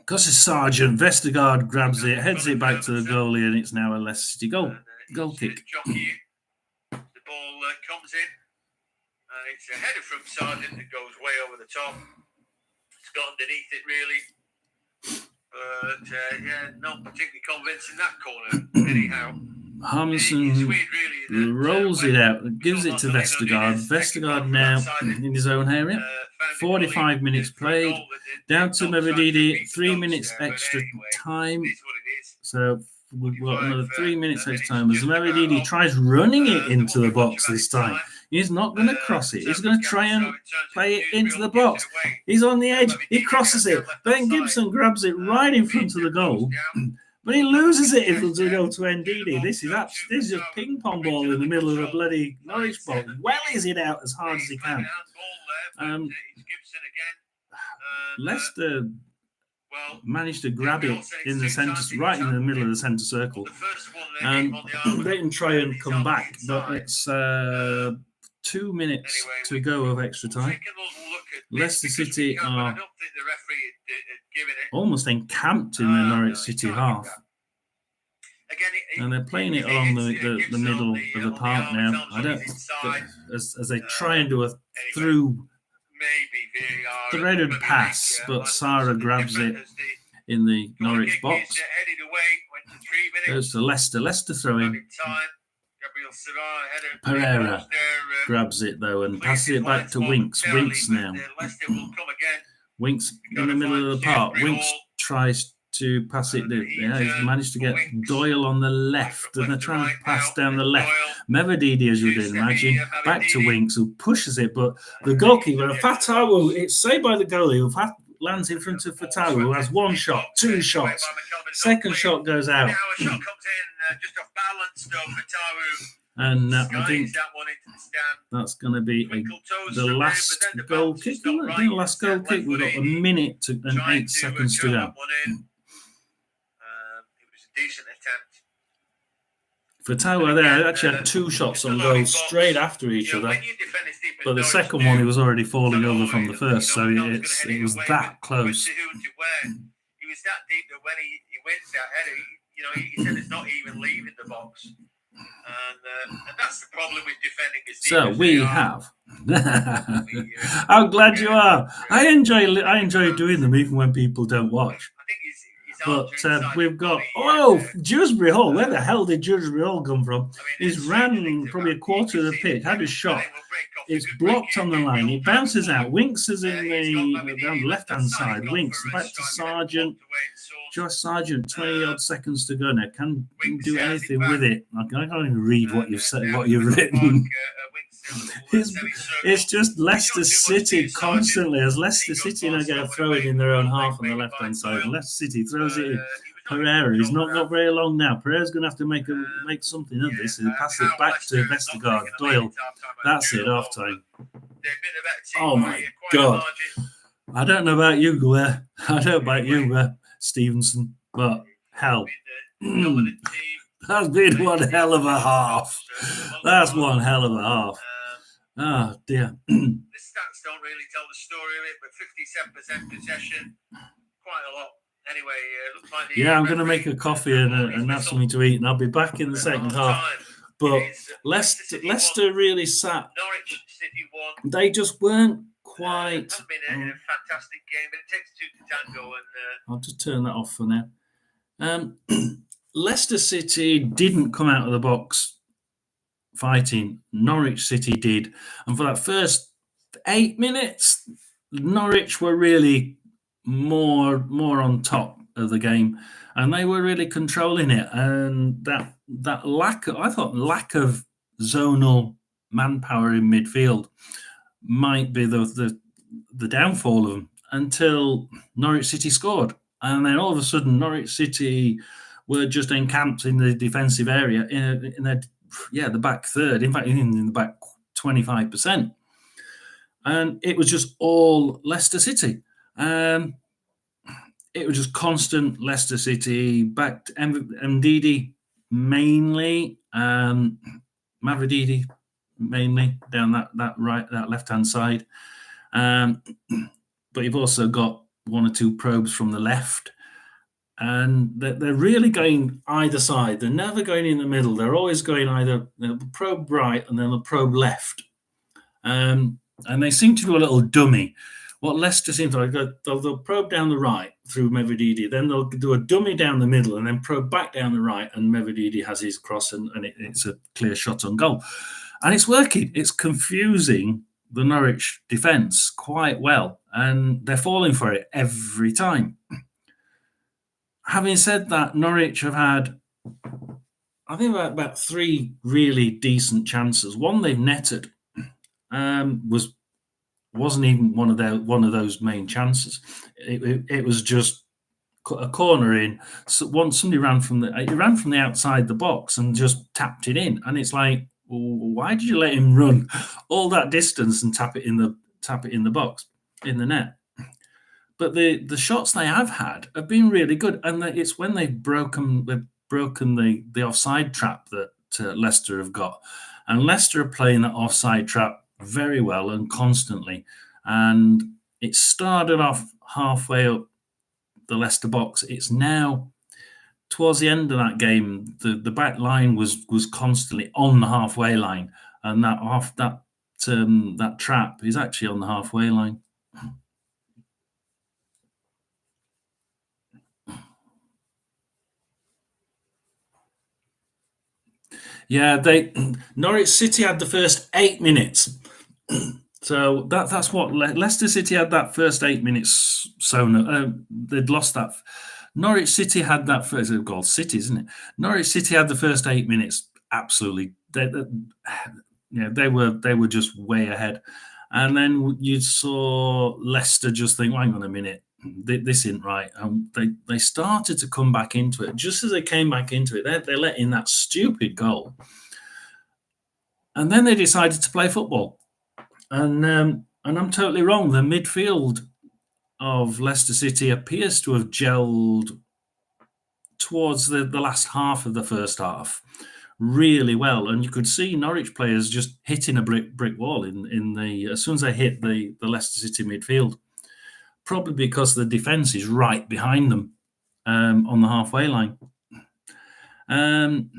Because it's Sargent, Vestergaard grabs it, heads it back to the goalie, and it's now a Leicester City goal. Goal kick. The ball comes in, and it's a header from Sargent that goes way over the top. It's got underneath it, really. But, not particularly convincing that corner, anyhow. Harmison rolls it out and gives it to Vestergaard. Vestergaard now in his own area. 45 minutes played. Down to Mavididi. 3 minutes extra time. So we've got another 3 minutes extra time. As Mavididi tries running it into the box this time. He's not going to cross it. He's going to try and play it into the box. He's on the edge. He crosses it. Ben Gibson grabs it right in front of the goal. But he loses it if it'll go to Ndidi. This is a ping pong ball in the middle of the bloody Norwich ball. Wellies it out as hard as he can. Leicester managed to grab it in the centre, right in the middle of the centre circle, and they can try and come back. But it's 2 minutes to go of extra time. Leicester City are almost encamped in the Norwich City half. And they're playing it along the middle of the park now. As they try and do a threaded pass, but Sarah grabs it in the Norwich box. Goes to Leicester. Leicester throwing. Pereira grabs it though and passes it back to Winks. Winks now. Winks in the middle of the park. Winks tries to pass it. He's managed to get Doyle on the left, and they're trying to pass down the left. Mevedidi, as you did imagine, back to Winks, who pushes it, but the goalkeeper, Fatawu, it's saved by the goalie, who lands in front of Fatawu, who has one shot, two shots. Second shot goes out. And I think that's going to be the last goal kick. The last goal kick. We've got a minute and 8 seconds to go. Decent attempt. Fatawa there actually had 2 shots on goal straight after each other, but the second one he was already falling over from the first, so it was that close. He was that deep that when he wins that header, he said it's not even leaving the box, and that's the problem with defending. So we have. I'm glad you are. I enjoy doing them even when people don't watch. But we've got, Dewsbury Hall. Where the hell did Dewsbury Hall come from? He's ran probably a quarter of the pitch, had a shot. It's blocked on the line. It bounces out. Winks is in down the left-hand side. Winks back to Sargent. Josh Sargent, 20-odd seconds to go now. Can do anything with it. I can't even read what you've said, what you've written. It's just Leicester City constantly. As Leicester City now get a throw in their own half on the left-hand side. Leicester City throws it in. Pereira, he's not got very long now. Pereira's going to have to make something of this. He'll pass it back to Vestergaard. Doyle. That's it, half time. Oh my God. I don't know about you, Blair. I don't know about you, Stevenson, but hell. That's been one hell of a half. That's one hell of a half. Oh, dear. The stats don't really tell the story of it, but 57% possession, quite a lot. Anyway, looks like I'm going to make a coffee and have something to eat, and I'll be back in the second half. But Leicester really sat. Norwich City won. They just weren't quite. It hasn't been a fantastic game, but it takes 2 to tango. And I'll just turn that off for now. Leicester City didn't come out of the box fighting. Norwich City did, and for that first 8 minutes, Norwich were really more on top of the game, and they were really controlling it. And that lack of zonal manpower in midfield might be the downfall of them until Norwich City scored, and then all of a sudden Norwich City were just encamped in the defensive area in the back third, in fact in the back 25%, and it was just all Leicester City. It was just constant Leicester City, back to Ndidi mainly, Mavrididi mainly down that left-hand side. But you've also got 1 or 2 probes from the left, and they're really going either side. They're never going in the middle. They're always going either they'll probe right and then they'll probe left. And they seem to do a little dummy. What Leicester seems like, they'll probe down the right through Mevedidi, then they'll do a dummy down the middle and then probe back down the right, and Mevedidi has his cross and it's a clear shot on goal. And it's working. It's confusing the Norwich defence quite well, and they're falling for it every time. Having said that, Norwich have had, I think, about 3 really decent chances. One they've netted wasn't even one of those main chances. It was just a corner in. So once somebody ran from the outside the box and just tapped it in, and it's like, why did you let him run all that distance and tap it in the box, in the net? But the shots they have had been really good, and it's when they've broken the offside trap that Leicester have got, and Leicester are playing that offside trap very well and constantly, and it started off halfway up the Leicester box. It's now towards the end of that game, the back line was constantly on the halfway line, and that trap is actually on the halfway line. Yeah, Norwich City had the first 8 minutes. So that's what Leicester City had, that first 8 minutes. So they'd lost that. Norwich City had that first goal. City, isn't it? Norwich City had the first 8 minutes. Absolutely, they were just way ahead, and then you saw Leicester just think, hang on a minute, this isn't right. And they started to come back into it. Just as they came back into it, they let in that stupid goal, and then they decided to play football. And I'm totally wrong. The midfield of Leicester City appears to have gelled towards the last half of the first half really well, and you could see Norwich players just hitting a brick wall in the as soon as they hit the Leicester City midfield, probably because the defence is right behind them on the halfway line.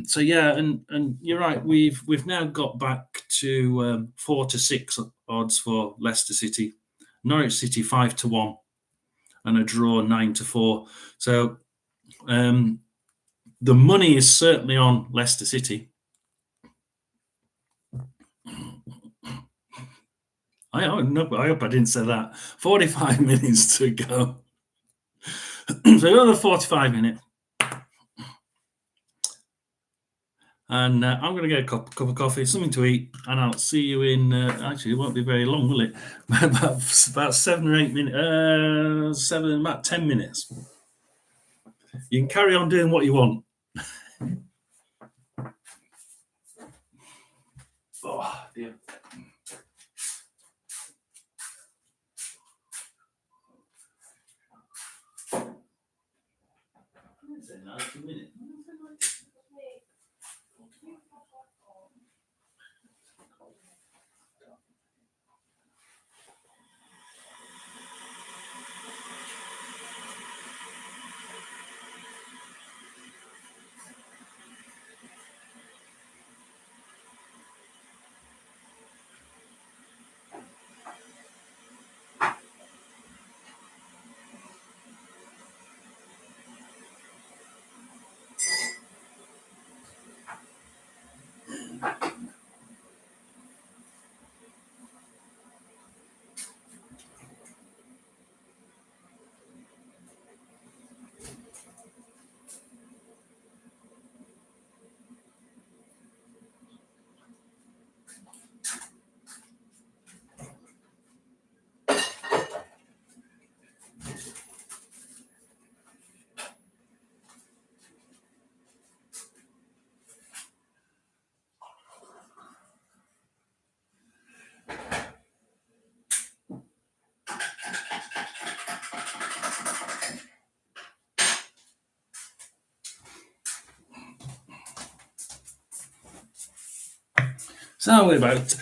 So yeah, and you're right. We've now got back to 4-6 odds for Leicester City, Norwich City 5-1, and a draw 9-4. So the money is certainly on Leicester City. I hope I didn't say that. 45 minutes to go. So another 45 minutes. And I'm going to get a cup of coffee, something to eat, and I'll see you in. Actually, it won't be very long, will it? about 7 or 8 minutes. About 10 minutes. You can carry on doing what you want. Oh dear.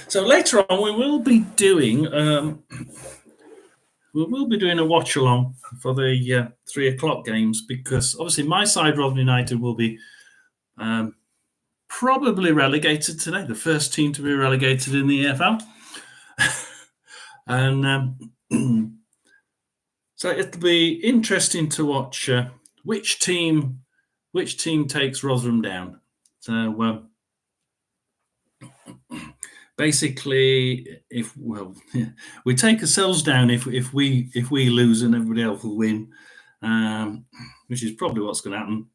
So later on we will be doing a watch along for the 3 o'clock games, because obviously my side, Rotherham United, will be probably relegated today, the first team to be relegated in the EFL. And so it'll be interesting to watch which team takes Rotherham down. So basically, we take ourselves down if we lose and everybody else will win, which is probably what's going to happen.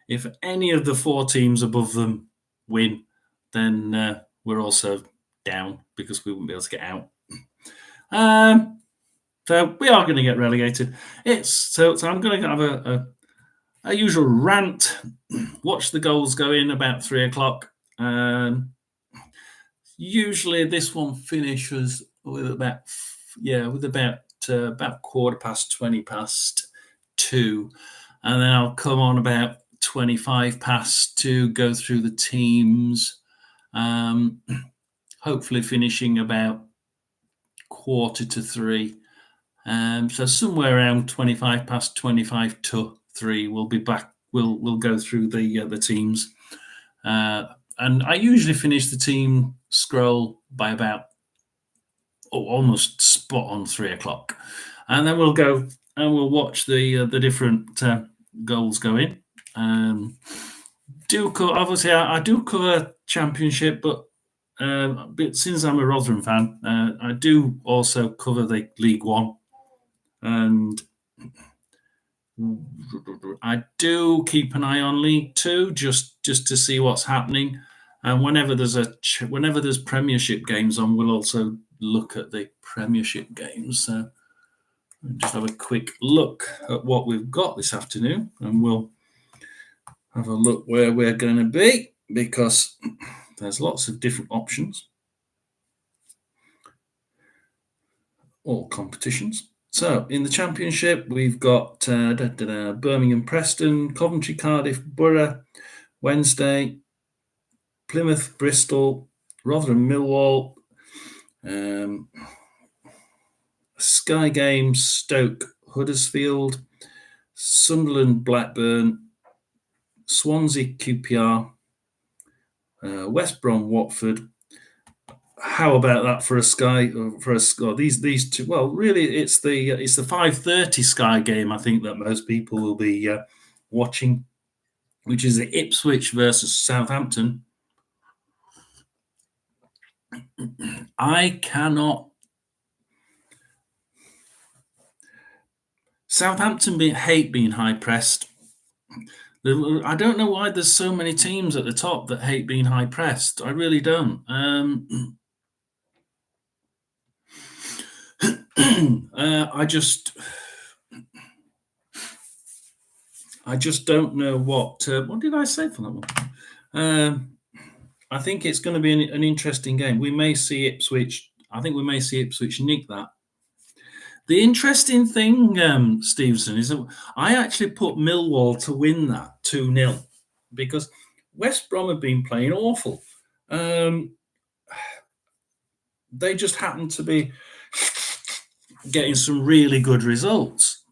If any of the 4 teams above them win, then we're also down because we won't be able to get out. So we are going to get relegated. So I'm going to have a usual rant. Watch the goals go in about 3:00. Usually this one finishes with about 2:15, and then I'll come on about 25 past to go through the teams. Hopefully finishing about 2:45. So somewhere around 25 past, 25 to 3, we'll be back. We'll go through the teams, and I usually finish the team scroll by about almost spot on 3:00, and then we'll go and we'll watch the different goals go in. Obviously I do cover Championship, but since I'm a Rotherham fan, I do also cover the League One, and I do keep an eye on League Two just to see what's happening. And whenever there's Premiership games on, we'll also look at the Premiership games. So just have a quick look at what we've got this afternoon, and we'll have a look where we're going to be, because there's lots of different options, all competitions. So in the Championship, we've got Birmingham, Preston, Coventry, Cardiff, Borough, Wednesday, Plymouth, Bristol, Rotherham, Millwall, Sky Games, Stoke, Huddersfield, Sunderland, Blackburn, Swansea, QPR, West Brom, Watford. How about that for a Sky? For a score, these two. Well, really, it's the 5:30 Sky game. I think that most people will be watching, which is the Ipswich versus Southampton. I cannot. Southampton hate being high pressed. I don't know why there's so many teams at the top that hate being high pressed. I really don't. I just don't know what did I say for that one? I think it's going to be an interesting game. We may see Ipswich. I think we may see Ipswich nick that. The interesting thing, Stevenson, is that I actually put Millwall to win that 2-0 because West Brom have been playing awful. They just happen to be getting some really good results,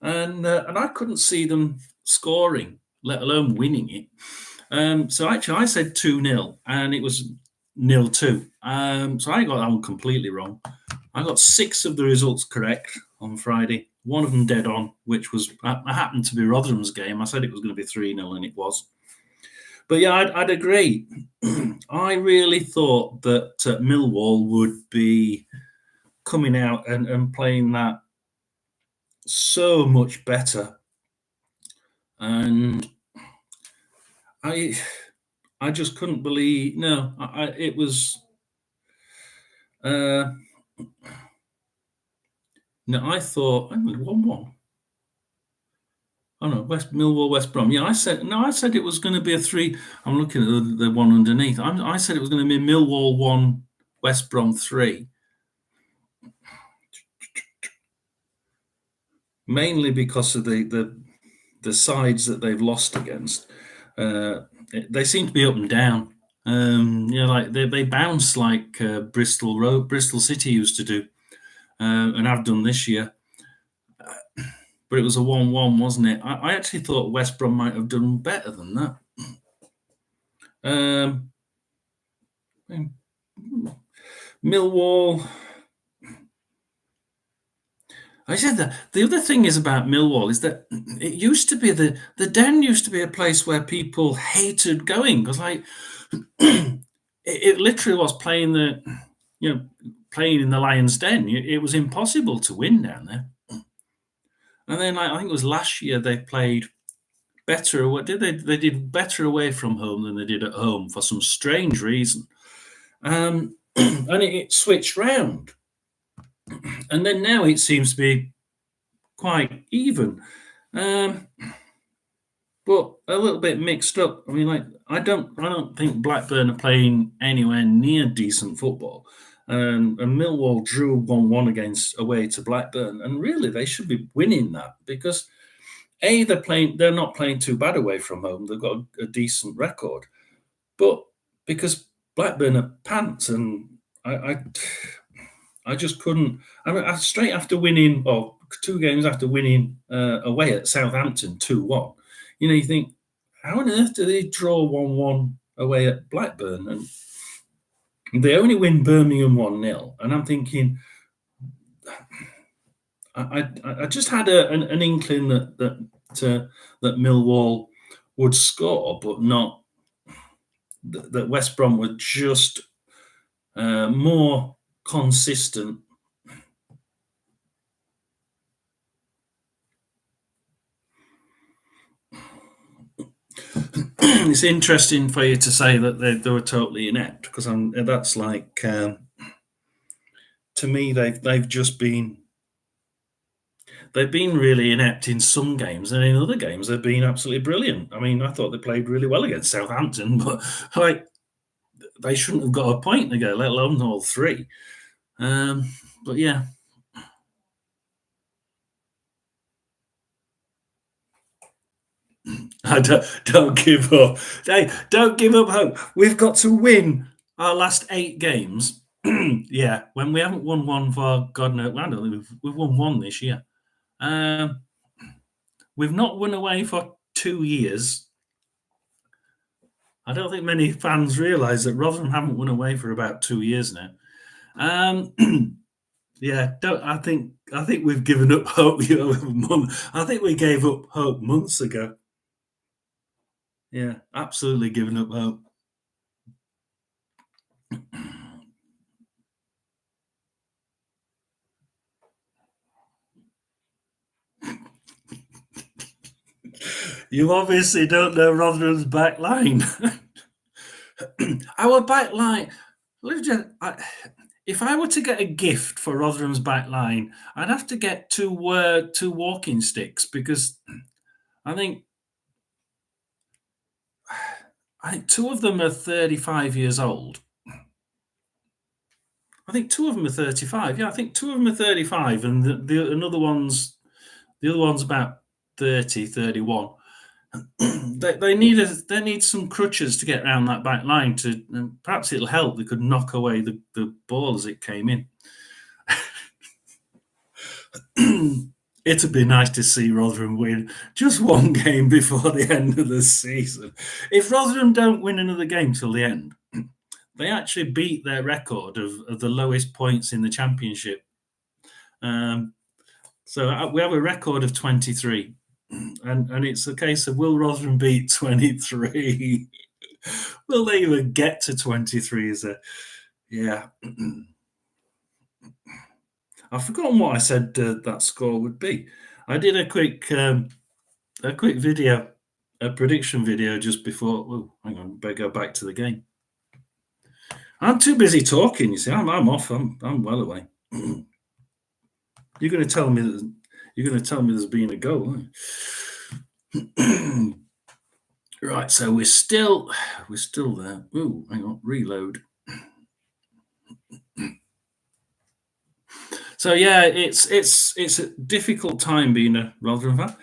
and I couldn't see them scoring, let alone winning it. So actually, I said 2-0, and it was 0-2. So I got that one completely wrong. I got 6 of the results correct on Friday. One of them dead on, which was I happened to be Rotherham's game. I said it was going to be 3-0, and it was. But yeah, I'd agree. I really thought that Millwall would be coming out and playing that so much better, and I just couldn't believe. No, it was. No, I thought 1-1. Oh no, Millwall, West Brom. Yeah, I said it was going to be a 3. I'm looking at the one underneath. I said it was going to be Millwall 1, West Brom 3. Mainly because of the sides that they've lost against. They seem to be up and down. Like they bounce like Bristol City used to do, and have done this year. But it was a 1-1, wasn't it? I actually thought West Brom might have done better than that. Millwall. I said that the other thing is about Millwall is that it used to be the Den used to be a place where people hated going, because like it literally was playing in the Lions' Den. It was impossible to win down there. And then I think it was last year they played better. What did they? They did better away from home than they did at home for some strange reason. And it switched round. And then now it seems to be quite even. But a little bit mixed up. I mean, like I don't think Blackburn are playing anywhere near decent football. And Millwall drew 1-1 against away to Blackburn, and really they should be winning that because they're not playing too bad away from home. They've got a decent record, but because Blackburn are pants, and I just couldn't. I mean, straight after winning, or 2 games after winning away at Southampton 2-1, you think, how on earth do they draw 1-1 away at Blackburn? And they only win Birmingham 1-0. And I'm thinking, I just had an inkling that Millwall would score, but not that West Brom were just more consistent. It's interesting for you to say that they were totally inept, because that's like to me they've just been really inept in some games, and in other games they've been absolutely brilliant. I mean, I thought they played really well against Southampton, but like they shouldn't have got a point to go, let alone all 3. But yeah. I don't give up. Hey, don't give up hope. We've got to win our last 8 games. Yeah, when we haven't won one for God knows, I don't think we've won 1 this year. We've not won away for 2 years. I don't think many fans realise that Rotherham haven't won away for about 2 years now. Yeah, I think we've given up hope. I think we gave up hope months ago. Yeah, absolutely given up hope. You obviously don't know Rotherham's back line. Our back line. If I were to get a gift for Rotherham's back line, I'd have to get 2 walking sticks, because I think 2 of them are 35 years old. I think 2 of them are 35. Yeah, I think 2 of them are 35, and the other one's about 30, 31. They need some crutches to get around that back line. Perhaps it'll help. They could knock away the ball as it came in. It'd be nice to see Rotherham win just 1 game before the end of the season. If Rotherham don't win another game till the end, they actually beat their record of the lowest points in the Championship. So we have a record of 23. And it's a case of, will Rotherham beat 23? Will they even get to 23? Yeah. I've forgotten what I said that score would be. I did a quick video, a prediction video just before. Oh, hang on, better go back to the game. I'm too busy talking. You see, I'm off. I'm well away. You're going to tell me there's been a goal, aren't you? Right, so we're still there. Oh, hang on, reload. So yeah, it's a difficult time being a Rotherham fan.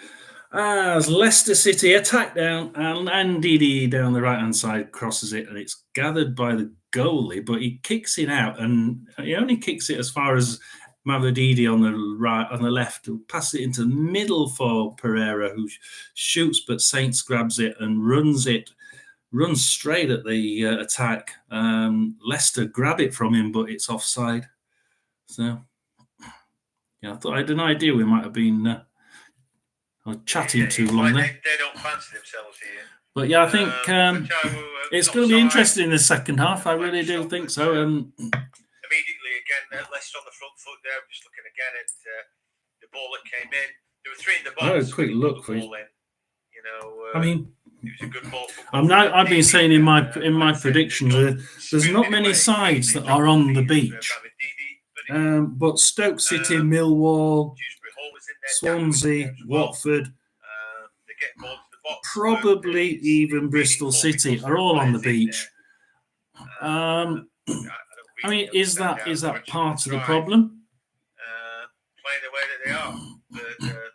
As Leicester City attack down, and Ndidi down the right hand side crosses it, and it's gathered by the goalie, but he kicks it out, and he only kicks it as far as Mavididi on the left, who passes it into the middle for Pereira, who shoots, but Saints grabs it and runs straight at the attack. Leicester grab it from him, but it's offside. So yeah, I thought I had an idea we might have been chatting too long there. They don't fancy themselves here. But yeah, I think it's going to be interesting in the second half. I really do think so. Immediately again, Leicester on the front foot there. I'm just looking again at the ball that came in. There were 3 in the box. Quick look for you. I mean, it was a good ball. I've been saying in my predictions, there's not many sides that are on the beach But Stoke City, Millwall, Swansea, Watford, probably even Bristol City are all on the beach. I mean, is that part of the problem? Playing the way that they are.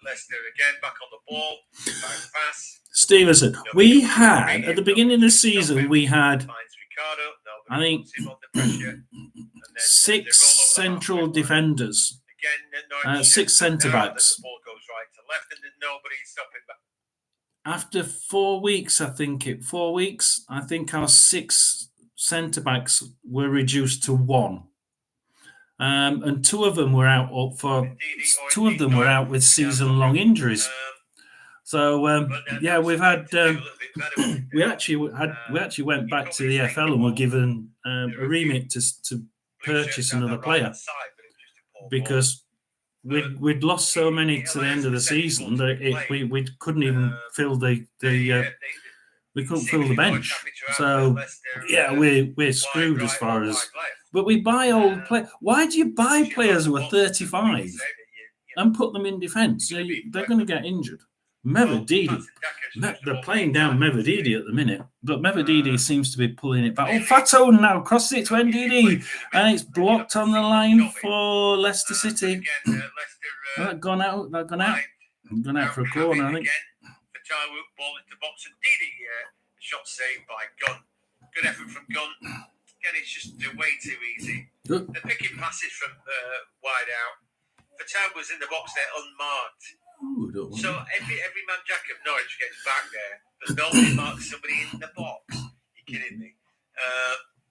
Leicester again back on the ball, back pass. Stevenson, we had at the beginning of the season, we had, I think, 6 central defenders, 6 centre backs. After 4 weeks, I think our 6 centre backs were reduced to 1. And 2 of them were out with season-long injuries. So yeah, we've had we actually went back to the FL and were given a remit to purchase another player because we'd lost so many to the end of the season that we couldn't even fill the bench. So yeah, we're screwed as far as. But we buy old players. Why do you buy players who are 35 and put them in defence? They're going to get injured. Mevedidi, they're playing down Mevedidi at the minute, but Mevedidi seems to be pulling it back. Oh, Fato now crosses it to Ndidi, and it's blocked on the line for Leicester City. That gone out for a corner, I think. Ball into box and Ndidi, shot saved by Gunn. Good effort from Gunn. Again, it's just way too easy. They're picking passes from wide out. Fatal was in the box there unmarked. Ooh, so every man Jack of Norwich gets back there, but nobody marks somebody in the box. You're kidding me.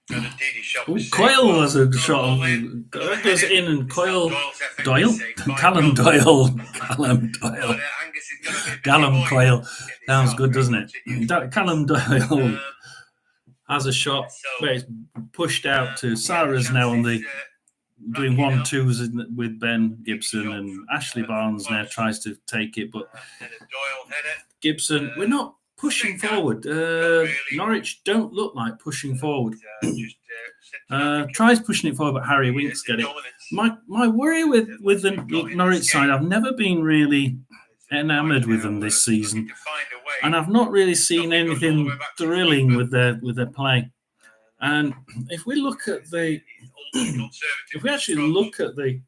And indeed his shot was Coyle was a shot on. That goes in and Coyle. Callum Doyle. Callum Coyle. Sounds good, doesn't it? Callum Doyle has a shot, but it's pushed out to Sarah's now on the. Doing 1-2s with Ben Gibson, and Ashley Barnes now tries to take it, but Gibson, we're not pushing forward. Norwich don't look like pushing forward. Tries pushing it forward, but Harry Winks get it. My worry with the Norwich side, I've never been really enamoured with them this season, and I've not really seen anything thrilling with their play. And if we look at the if we actually look at the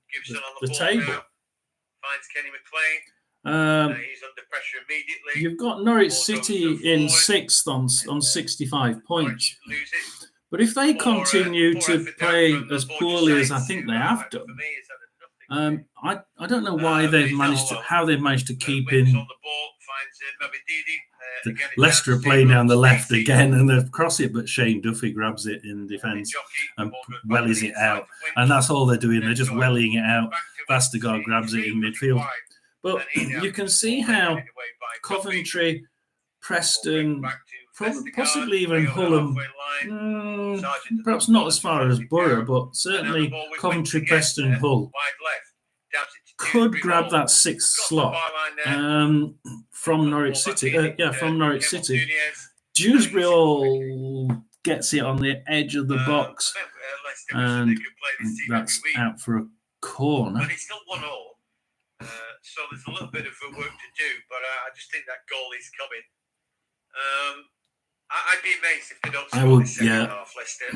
table, finds Kenny McLean. He's under pressure immediately. You've got Norwich City in 6th on 65 points. But if they continue to play as poorly as I think they have done, I don't know why how they've managed to keep in. Leicester are playing down the left again, and they've crossed it, but Shane Duffy grabs it in defence and wellies it out, and that's all they're doing. They're just wellying it out. Vestergaard grabs it in midfield, but you can see how Coventry, Preston, possibly even Fulham, perhaps not as far as Borough, but certainly Coventry, Preston, Hull could grab that 6th slot from Norwich City. From Norwich City. Dewsbury all gets it on the edge of the box, and that's out for a corner. But it's still 1-1, so there's a little bit of work to do, but I just think that goal is coming. I'd be amazed if they don't score the second half, Leicester.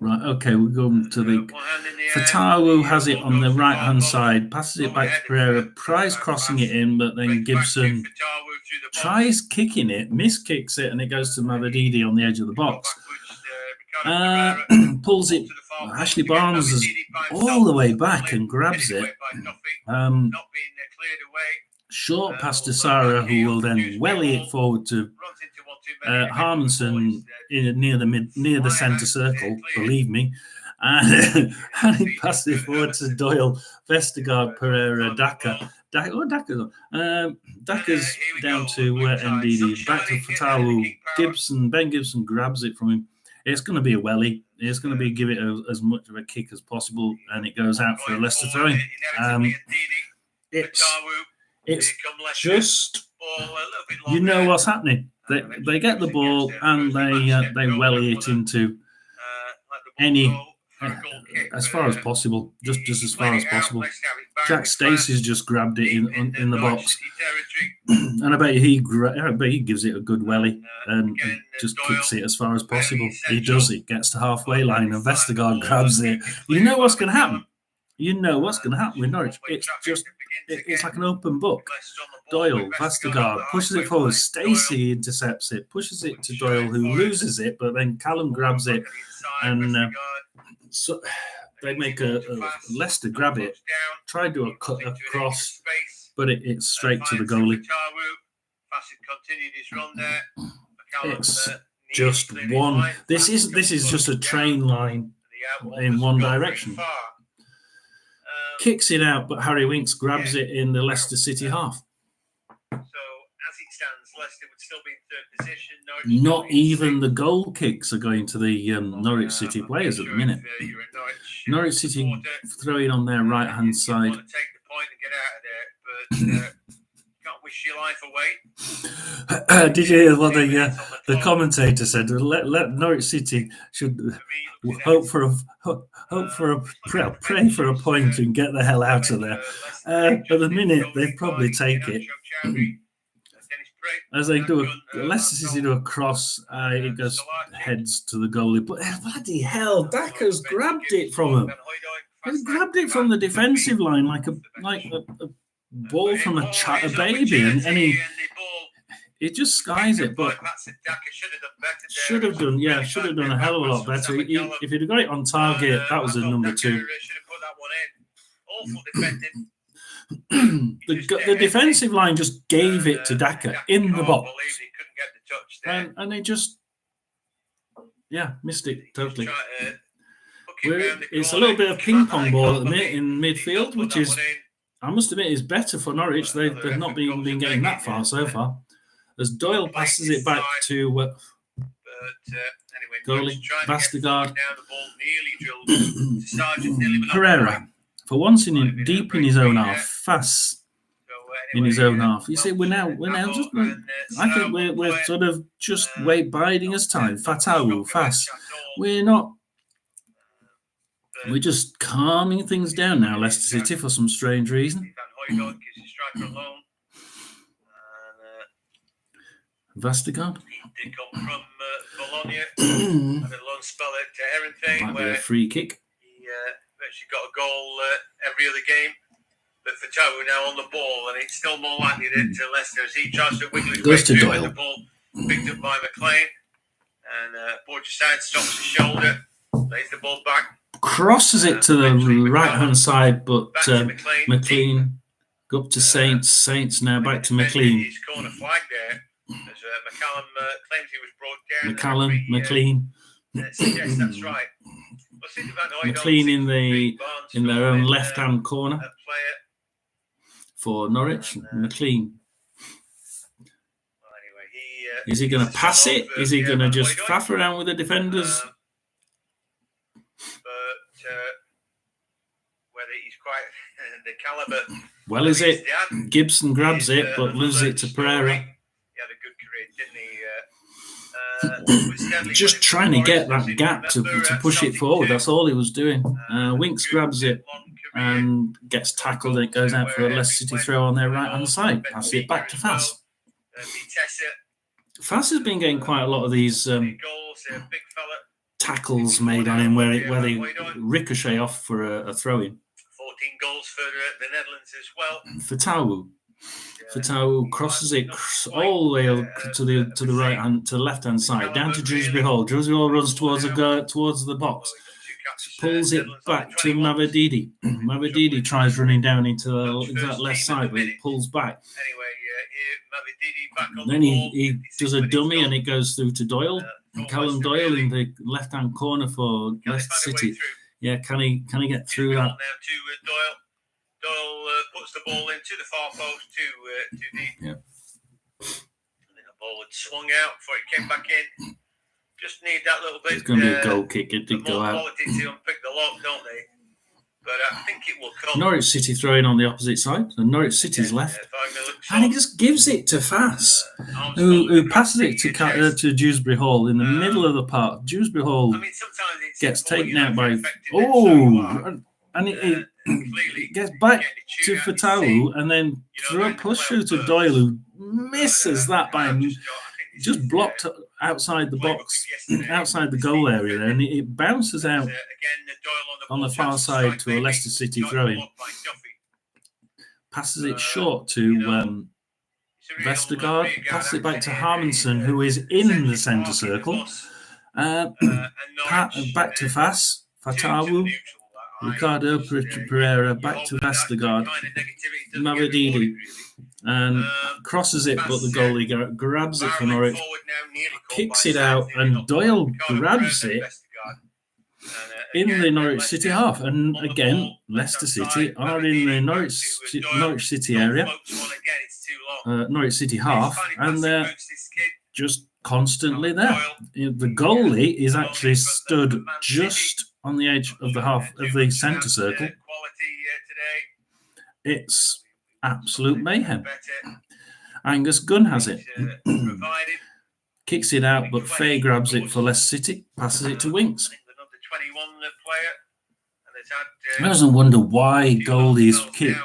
Right, okay, we'll go to the... Fatawu has it on the right-hand side, passes it back to Pereira, tries crossing it in, but then Gibson tries kicking it, miskicks it, and it goes to Mavididi on the edge of the box. Pulls it... Ashley Barnes is all the way back and grabs it. Short pass to Sarah, who will then welly it forward to Harmonson near the centre circle, believe me, and he passes it forward to Doyle, Vestergaard, Pereira, Daka. Daka's down to Ndidi, back to Fatawu. Ben Gibson grabs it from him. It's going to be a welly. It's going to be give it as much of a kick as possible, and it goes out for a Leicester throw-in. It's just, you know what's happening. They get the ball and they welly it into any for a goal kick. As far as possible, just as far as possible. Jack Stacey's just grabbed it in the box, and I bet he gives it a good welly and just kicks it as far as possible. He does it, gets to halfway line, and Vestergaard grabs it. You know what's going to happen. You know what's going to happen with Norwich. It's like an open book. Doyle, Vestergaard pushes it forward. Stacey intercepts it, pushes it to Doyle, who loses it, but then Callum grabs it, and so they make a Leicester grab it, try to do a cross, but it's straight to the goalie. It's just one. This is just a train line in one direction. Kicks it out, but Harry Winks grabs it in the Leicester City half. So, as it stands, Leicester would still be in third position. Not even the goal kicks are going to the Norwich City players at the minute. Norwich City throwing on their right-hand side. Take the point and get out of there, but can't wish your life away. Did you hear what the commentator said? Let Norwich City should pray for a point and get the hell out of there. At the minute, they'd probably take it. As they do Leicester City do a cross, it goes heads to the goalie. But bloody hell, Daka's grabbed it from him. He's grabbed it from the defensive line like a ball from a baby, and he just skies it. But should have done a hell of a lot better. If he'd have got it on target, that was a number 2. The defensive line just gave it to Daka in the box, and they just missed it totally. It's a little bit of ping pong ball at the minute in midfield, which is, I must admit, is better for Norwich. They've not been getting that far so far. As Doyle passes it back to goalie Vestergaard, Pereira. For once deep in his own half, fast in his own half. You see, we're now just. I think we're sort of just biding us time. Fatawu, fast. We're just calming things down now, Leicester City, for some strange reason. Vestergaard. He did come from Bologna. Had a loan spell at Herenthout. Might be a free kick. He actually got a goal every other game. But Fatawu now on the ball, and it's still more likely to Leicester as he tries to wiggle his way through with the ball picked up by McLean. And Borgeside stops his shoulder, lays the ball back. Crosses it to the right-hand side, but McLean go up to Saints. Saints now back to McLean. His corner flag there, as McCallum claims he was brought down. McCallum, McLean. Yes, that's right. McLean in their own left-hand corner for Norwich. McLean. Is he going to pass it? Is he going to just faff around with the defenders? Whether he's quite the caliber. Well, is it? Gibson grabs it, but loses it to Pereira. He had a good career, didn't he? Just trying to get that gap to push it forward. That's all he was doing. Winks grabs it and gets tackled, and it goes out for a Leicester City throw on their right-hand side. Pass it back to Fass. Fass has been getting quite a lot of these tackles made on him where they ricochet off for a throw-in. 14 goals for the Netherlands as Fatawu. well. Fatawu crosses it all the way to the right hand, to the left hand side, down to Dewsbury Hall. Dewsbury Hall runs towards the box, pulls it back to Mavididi. Mavididi tries running down into that left side, but it pulls back. Then he does a dummy and it goes through to Doyle. Callum Doyle in the left hand corner for Leicester City. Yeah, can he get through that? Now to Doyle. Doyle puts the ball into the far post too deep. Yeah. And then the ball had swung out before it came back in. Just need that little bit. It's going to be a goal kick. It did go out. Quality to unpick the lock, don't they? but I think it will come. Norwich City throwing on the opposite side, and Norwich City's left. And he just gives it to Fass, who passes it to Dewsbury Hall in the middle of the park. Dewsbury Hall gets taken out by... And it gets back to Fatawu, and then push through to Doyle, who misses that by just blocked outside the box, outside the goal area there, and it bounces out on the far side to a Leicester City throw-in. Passes it short to Vestergaard, passes it back to Harmonson, who is in the centre circle. Back to Fass, Fatawu, Ricardo Pereira, back to Vestergaard, Mavididi, and crosses it, but the goalie grabs it for Norwich, kicks it out, and Doyle grabs it in the Norwich City half. And again, Leicester City are in the Norwich City area, Norwich City half, and they're just constantly there. The goalie is actually stood just on the edge of the half of the centre circle. It's absolute mayhem. Angus Gunn has it. Kicks it out, but Faye grabs it for Leicester City, passes it to Winks. I doesn't wonder why goalies kick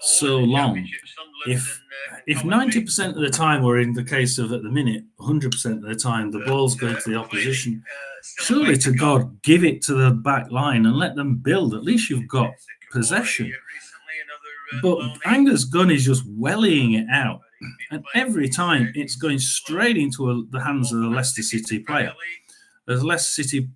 so long. If 90% of the time, or in the case of at the minute, 100% of the time, the ball's going to the opposition, surely to God, give it to the back line and let them build. At least you've got possession. But Angus Gunn is just wellying it out. And every time it's going straight into the hands of the Leicester City player. As Leicester City,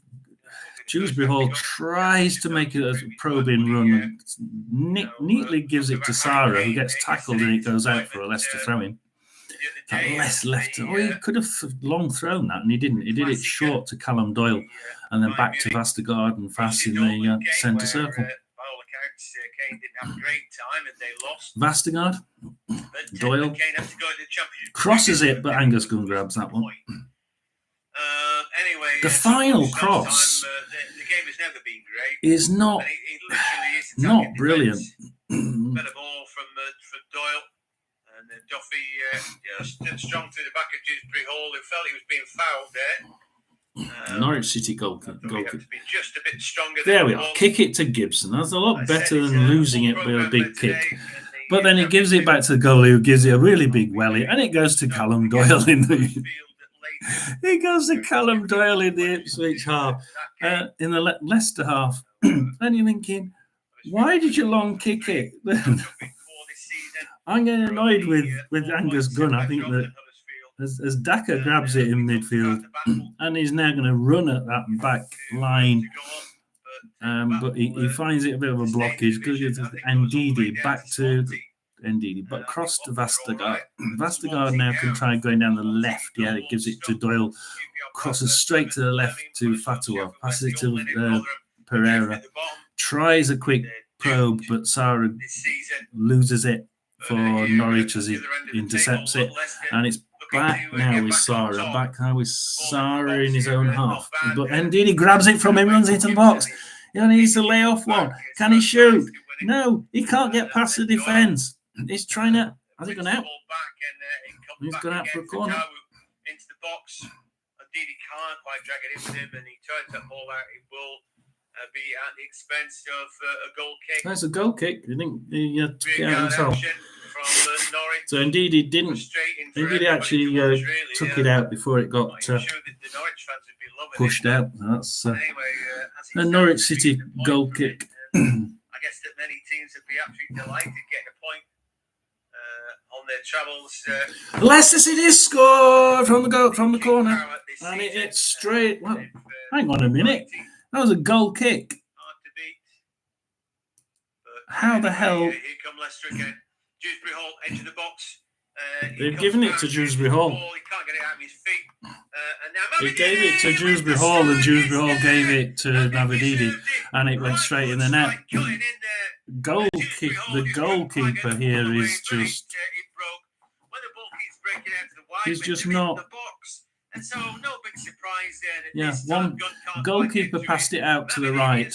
Dewsbury Hall tries to make it a probing run and neatly gives it to Sarah, who gets tackled, and it goes out for a Leicester throw-in. He could have long thrown that, and he didn't. He did it short to Callum Doyle, and then back to Vestergaard and Fass in the centre circle. Vestergaard, Doyle crosses it, but Angus Gunn grabs that one. The final cross is not brilliant. Better ball from Doyle, and then Duffy stood strong through the back of Dewsbury Hall, who felt he was being fouled there. Norwich City goal kick. Just a bit stronger. There we are. Kick it to Gibson. That's a lot better than losing it with a big kick. But then he gives it back to the goalie, who gives it a really big welly, and it goes to Callum Doyle in the... It goes to Callum Doyle in the Ipswich half, in the Leicester half. And you're thinking, why did you long kick it? I'm getting annoyed with Angus Gunn. I think that as Daka grabs it in midfield, and he's now going to run at that back line, but he finds it a bit of a blockage. And Ndidi back to Ndidi, but cross to Vestergaard. Vestergaard now can try going down the left. Yeah, it gives it to Doyle. Crosses straight to the left to Fatawu. Passes it to Pereira. Tries a quick probe, but Sarah loses it for Norwich as he intercepts it. And it's back now with Sarah. Back now with Sarah in his own half. But Ndidi grabs it from him, runs into the box. He needs to lay off one. Can he shoot? No, he can't get past the defence. He's trying to... Has he gone out? He's gone out for a corner. Into the box. Indeed, he can't quite drag it in with him, and he turns that ball out. It will be at the expense of a goal kick. That's a goal kick. I think he took it out himself. So indeed, he didn't. Indeed, he actually took it out before it got pushed out. That's a Norwich City goal kick. I guess that many teams would be absolutely delighted getting a point on their travels. Leicester City scored from the corner, and it's straight. Well, hang on a minute, that was a goal kick. How the hell? Here come Leicester again. Dewsbury Hall, edge of the box. They've given it to Dewsbury Hall. He can't get it out of his feet. He gave it to Dewsbury Hall, and Dewsbury Hall gave it to Navididi, and it went straight in the net. Goal kick. The goalkeeper here is just. He's just not. And so, no big surprise there. Yeah, one goalkeeper passed it out to the right,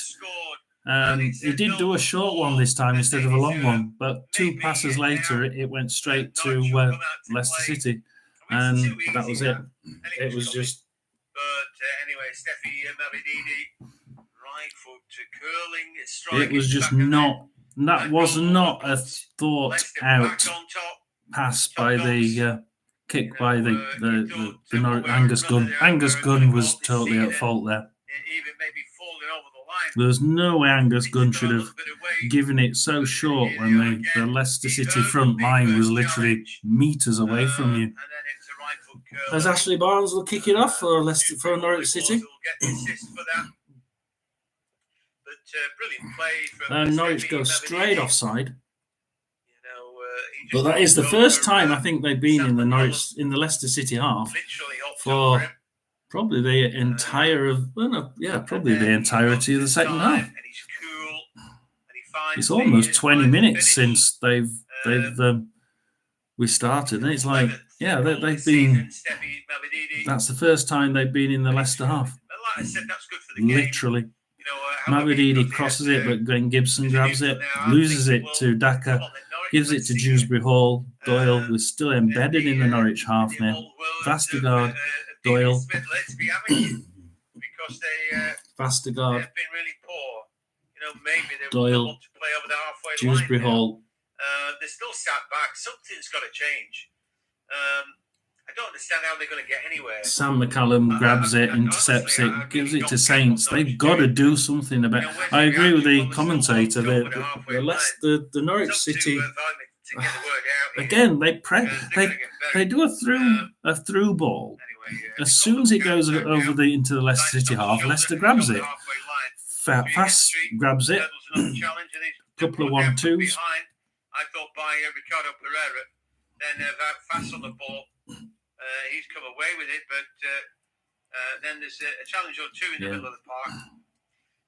He did do a short one this time instead of a long one, but 2 passes later, it went straight to Leicester City, and that was it. It was just. But anyway, Steffi Mavididi, right foot to curling, striking. It was just not. That was not a thought out pass by the kick by the Angus Gunn. Angus Gunn was totally at fault there. Even maybe falling over the line. There was no way Angus Gunn should have given it so short when the Leicester City front line was literally metres away from you. As Ashley Barnes will kick it off for Norwich City. Norwich go straight offside. But that is the first time I think they've been in the Leicester City half for probably the entirety of the second half. It's almost 20 minutes since we started, and it's like, they've been. That's the first time they've been in the Leicester half. Literally. Mavididi crosses it, but Glenn Gibson grabs it, loses it to Daka, gives it to Dewsbury Hall. Doyle was still embedded in the Norwich half now. Vestergaard, Doyle. Vestergaard, Doyle, Dewsbury Hall. They're still sat back. Something's got to change. I don't understand how they're going to get anywhere. Sam McCallum grabs it, intercepts it, gives it to Saints. They've got to do something about it. I agree with the commentator. The Norwich City, again, they do a through ball. As soon as it goes over into the Leicester City half, Leicester grabs it. Fast grabs it. Couple of 1-2s. I thought by Ricardo Pereira, then Fast on the ball. He's come away with it, but then there's a challenge or two in the middle of the park.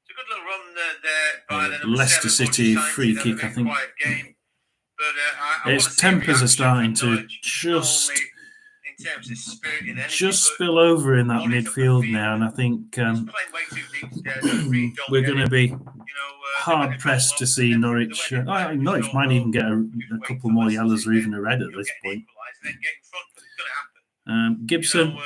It's a good little run there by the Leicester City free kick, I think. Game. But, its tempers are starting to just spill over in that midfield now, and I think we're going to be hard pressed to see Norwich. Norwich might even get a couple more yellows or even a red at this point. Gibson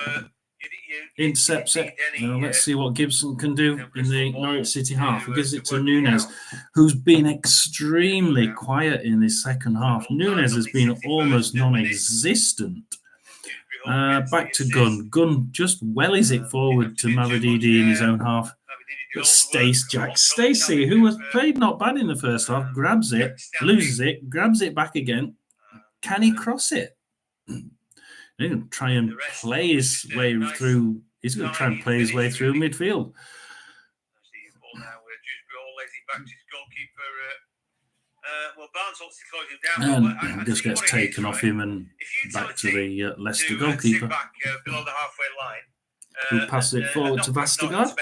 intercepts it. Let's see what Gibson can do in the Norwich City half. He gives it to Nunes, who's been extremely quiet in this second half. Nunes has been almost non-existent. Back to Gunn. Gunn just wellies it forward to Mavididi in his own half. But Stacey, who has played not bad in the first half, grabs it, loses it, grabs it back again. Can he cross it? He's going to try and play his way through. He's going to try and play his way through midfield. And just gets taken off him and back to the Leicester goalkeeper, who passes it forward to Vestergaard.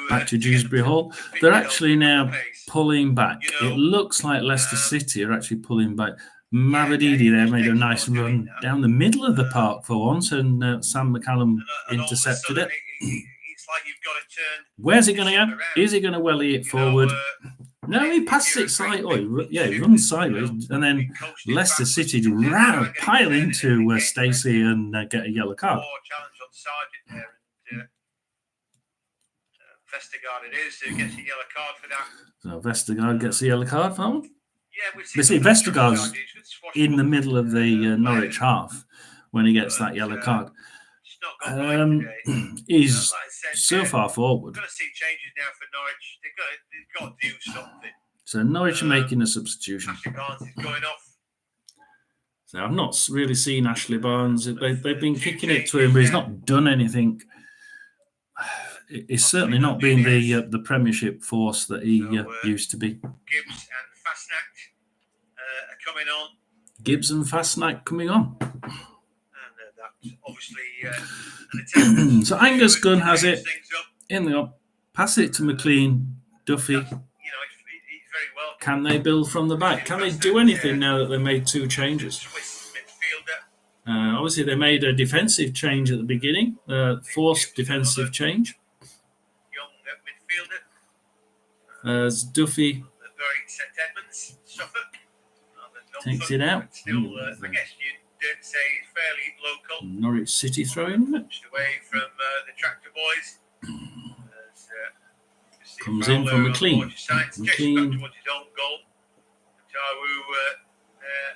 Back to Dewsbury Hall. They're actually now pulling back. It looks like Leicester City are actually pulling back. Mavididi there made a nice run down the middle of the park for once, and Sam McCallum intercepted it. Where's he going to go? Is he going to welly it forward? No, he passes it sideways. He runs sideways, and then Leicester City pile into Stacey and get a yellow card. Vestergaard it is who gets a yellow card for that. So Vestergaard gets a yellow card for him. You see, Vestergaard's in the middle of the Norwich half when he gets that yellow card. He's so far forward. We're going to see changes now for Norwich. They've got to do something. So Norwich are making a substitution. Ashley Barnes is going off. So I've not really seen Ashley Barnes. They've been kicking it to him, but he's not done anything. He's certainly not been the Premiership force that he used to be. Gibbs and Fastnack are coming on. Gibbs and Fastnack coming on. And that's obviously an so Angus Gunn has it in the up. Pass it to McLean, Duffy. He's very well. Can they build from the back? Can they do anything now that they made 2 changes? Obviously, they made a defensive change at the beginning, forced defensive change. midfielder. As Duffy St Edmunds, Suffolk. takes it out. Still, I guess you'd say fairly local. Norwich City throwing it. Away from the Tractor Boys. Comes in from McLean. McLean. Towards his own goal.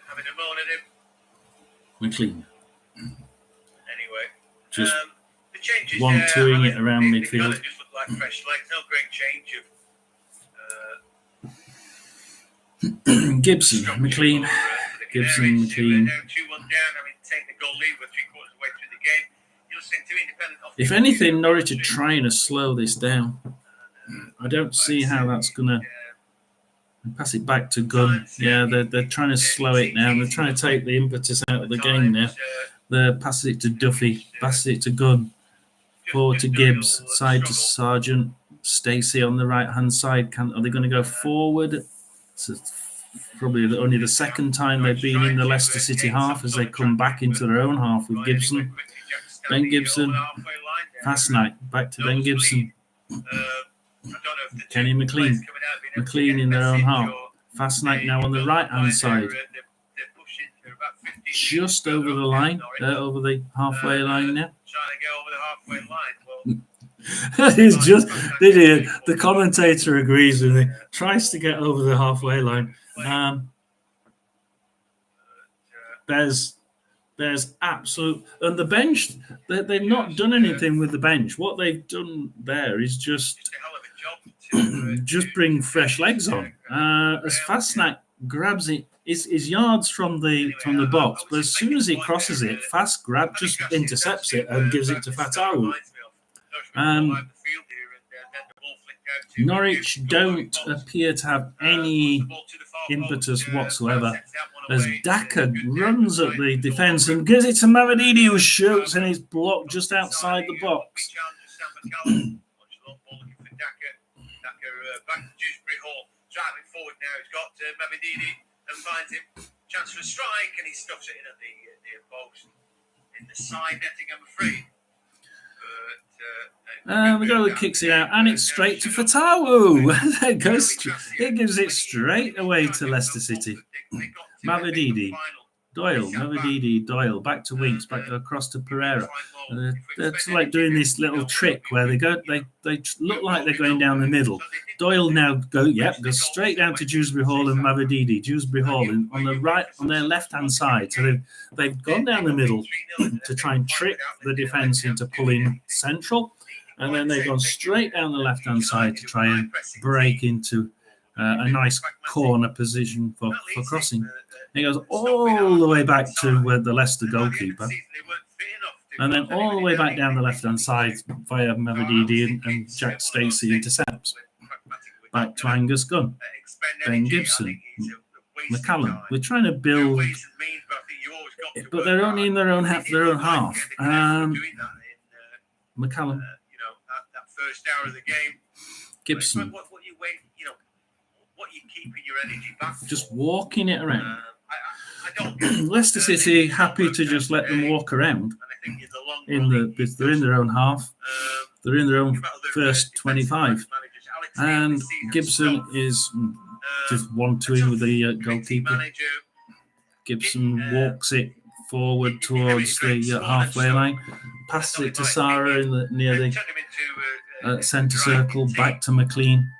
Having a moan at him. McLean. Anyway, just the changes 1-2ing it around midfield. Just look like fresh legs. No great change of. Gibson, McLean. Gibson, McLean. Now 2-1 down, having taken the goal lead with 3/4 of the way through the game. You'll see two independent. If anything, Norwich are trying to slow this down. I don't see how that's going to pass it back to Gunn. Yeah, they're trying to slow it down. They're trying to take the impetus out of the game now. They're passing it to Duffy, passing it to Gunn, forward to Gibbs, side to Sargent, Stacey on the right-hand side. Are they going to go forward? It's probably only the second time they've been in the Leicester City half as they come back into their own half with Gibson. Ben Gibson, fast night, back to Ben Gibson. Kenny McLean. McLean in their own half. Fast night now on the right-hand side. Just over the line, over the halfway line now. It's just, the commentator agrees with me. Tries to get over the halfway line. There's absolute, and the bench, they've not done anything with the bench. What they've done there is just bring fresh legs on. As Fastnack grabs it, is yards from the box, but as soon as he crosses it, Fast grab just intercepts it and gives it to Fatawu. Norwich don't appear to have any impetus whatsoever as Daka runs at the defence and gives it to Mavididi, who shoots and is blocked just outside the box. Back to Dewsbury Hall, driving forward now. He's got Mavididi and finds him. Chance for a strike, and he stuffs it in at the near post. In the side netting, I'm afraid. The goalie kicks it out, and it's straight to Fatawu. It gives it straight away to Leicester City. Mavididi, Doyle, Mavididi, Doyle, back to Winks, back across to Pereira. They're like doing this little trick where they look like they're going down the middle. Doyle now goes straight down to Dewsbury Hall and Mavididi. Dewsbury Hall on the right, on their left-hand side. So they've gone down the middle to try and trick the defence into pulling central, and then they've gone straight down the left-hand side to try and break into a nice corner position for crossing. He goes all the way back to the Leicester goalkeeper, and then all the way back down the left-hand side via Mavididi and Jack Stacey intercepts. Back to Angus Gunn, Ben Gibson, McCallum. We're trying to build, but they're only in their own half. McCallum, that first hour of the game, Gibson, what you keeping your energy back, just walking it around. Leicester City happy to just let them walk around. They're in their own half. They're in their own first 25. And Gibson is just 1-2 with the goalkeeper. Gibson walks it forward towards the halfway line, passes it to Sarah near the centre circle, back to McLean.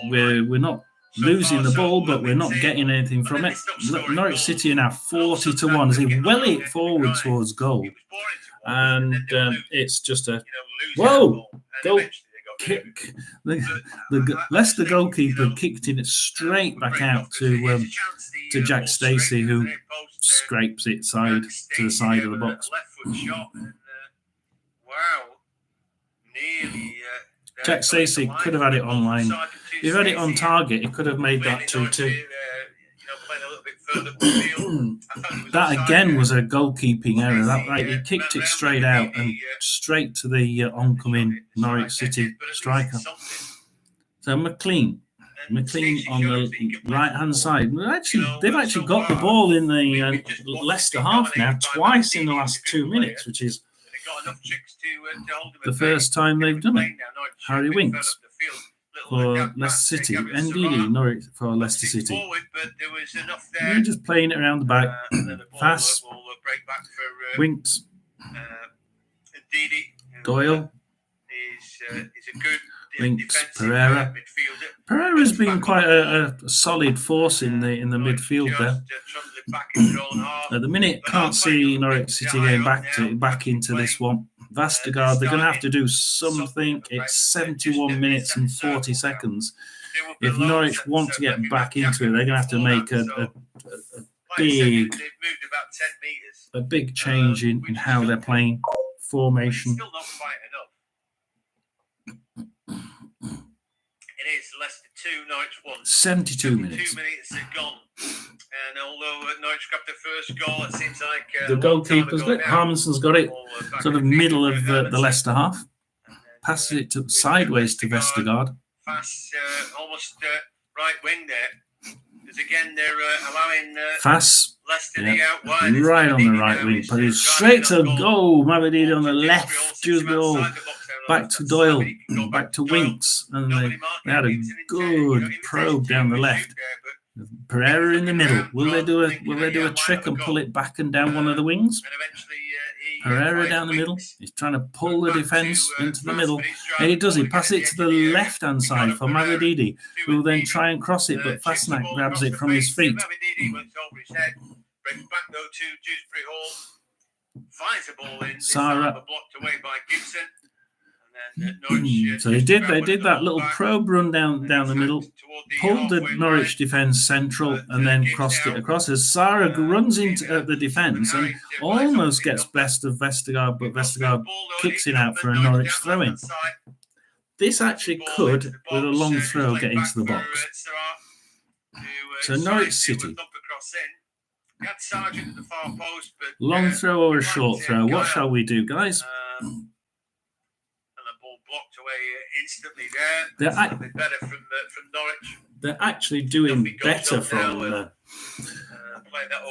We're not losing the ball, but we're not getting anything from it. Norwich City are now 40-1 as they well it forward towards goal. And it's just a goal kick. The Leicester goalkeeper kicked it straight back out to Jack Stacey, who scrapes it to the side of the box. Jack Stacey could have had it online. If he had it on target, he could have made that 2-2. That again was a goalkeeping error. He kicked it straight out and straight to the oncoming Norwich City striker. So McLean on the right-hand side. They've actually got the ball in the Leicester half now twice in the last 2 minutes, which is the first time they've done it. Harry Winks. for Leicester City. Ndidi, Norwich for Leicester City. Forward, but there was enough there. They're just playing it around the back. And then the ball Fast. will break back for Winks. Ndidi. Doyle. Is a good Winks. defensive Pereira. midfielder. Pereira's been quite a solid force in the midfield there. Back in their own half. At the minute, can't see Norwich City getting back into this one. Vestergaard, they're going to have to do something. It's 71 minutes and 40 seconds. If Norwich want to get back into it, they're going to have to make a big change in how they're playing formation. Still not quite enough. It is Leicester 2, Norwich 1. 72 minutes. 2 minutes are gone. And although Norwich got the first goal, it seems like the goalkeeper's got it. Harmonson's got it, sort of middle of the Leicester half. Passes it sideways to Vestergaard. Fast, almost right wing there. Because again, they're allowing Fast, Leicester out wide. right on the right wing. But it's straight to goal. Mavididi on the left. Dewsbury back to Doyle, back to Winks. And they had a good probe down the left. Pereira in the middle. Will they do a trick and pull it back and down one of the wings? Pereira down the middle. He's trying to pull the defence into the middle. And he does. He passes it to the left-hand side for Mavididi, who will then try and cross it, but Fastnack grabs it from his feet. Sarah. So they did that little probe run down the middle, pulled the Norwich defence central, and then crossed it across. As Sarah runs into the defence and almost gets best of Vestergaard, but Vestergaard kicks it out for a Norwich throw-in. This actually could, with a long throw, get into the box. So Norwich City. Long throw or a short throw? What shall we do, guys? Blocked away instantly there. Better from Norwich. They're actually doing better from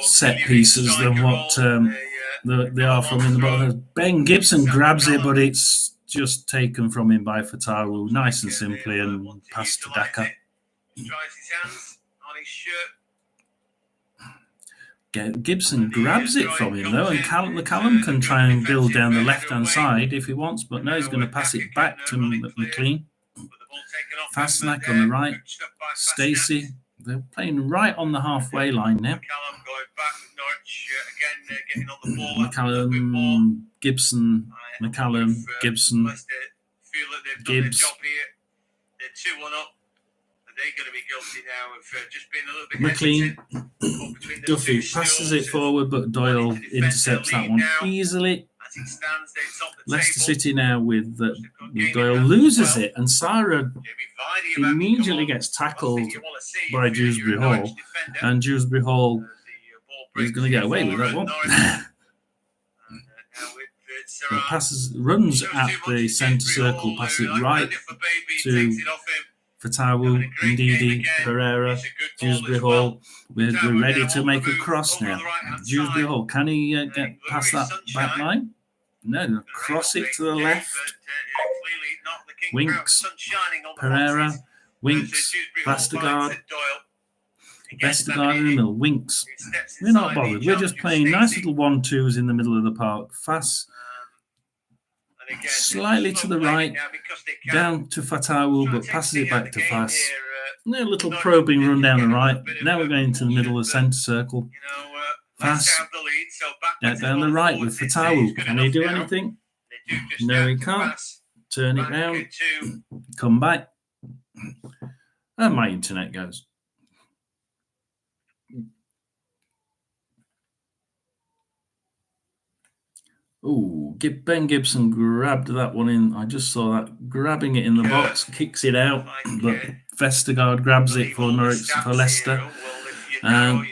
set pieces than what they are from in the bottom. Ben Gibson grabs it, but it's just taken from him by Fatawu, nice and simply, and passed to Daka. Dries his hands on his shirt. Gibson grabs it from him though, and Callum can try and build down the left-hand side if he wants, but no, he's going to pass it back to McLean. Fastnack on the right. Stacey, they're playing right on the halfway line now. McCallum, Gibson, McCallum, Gibson, Gibbs. They're 2-1 up. They're going to be guilty now of just being a little bit McLean, Duffy passes it forward, but Doyle intercepts that one easily. Leicester City now with Doyle loses it, and Sarah immediately gets tackled by Dewsbury Hall, and Dewsbury Hall is going to get away with that one. Runs at the centre circle, passes it right to Fatawu, Ndidi, Pereira, Dewsbury Hall. We're ready to make a cross now. Dewsbury Hall, can he get past that back line? No, cross it to the left. Winks, Pereira, Winks, Vestergaard. Vestergaard in the middle, Winks. We're not bothered. We're just playing nice little 1-2s in the middle of the park. Fast. Slightly to the right, down to Fatawu, but passes it back to Fast. A little probing run down the right. Now we're going to the middle of the centre circle. Fast, down the right with Fatawu. Can he do anything? No, he can't. Turn it round, come back, and my internet goes. Oh, Ben Gibson grabbed that one in. I just saw that. Grabbing it in the box, kicks it out. But Vestergaard grabs it for Norwich, for Leicester. And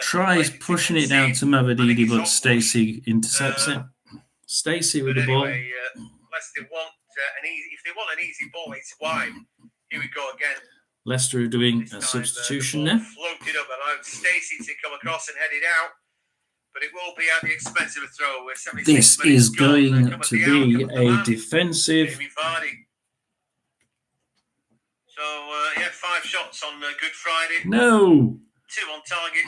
tries pushing it down to Mavididi, but Stacey intercepts it. Stacey with the ball. Leicester want if they want an easy ball, it's wide. Here we go again. Leicester are doing a substitution now. Floated up, allowed Stacey to come across and head it out. But it will be at the expense of a throw. This is going to be a defensive So he had 5 shots on Good Friday. No. 2 on target.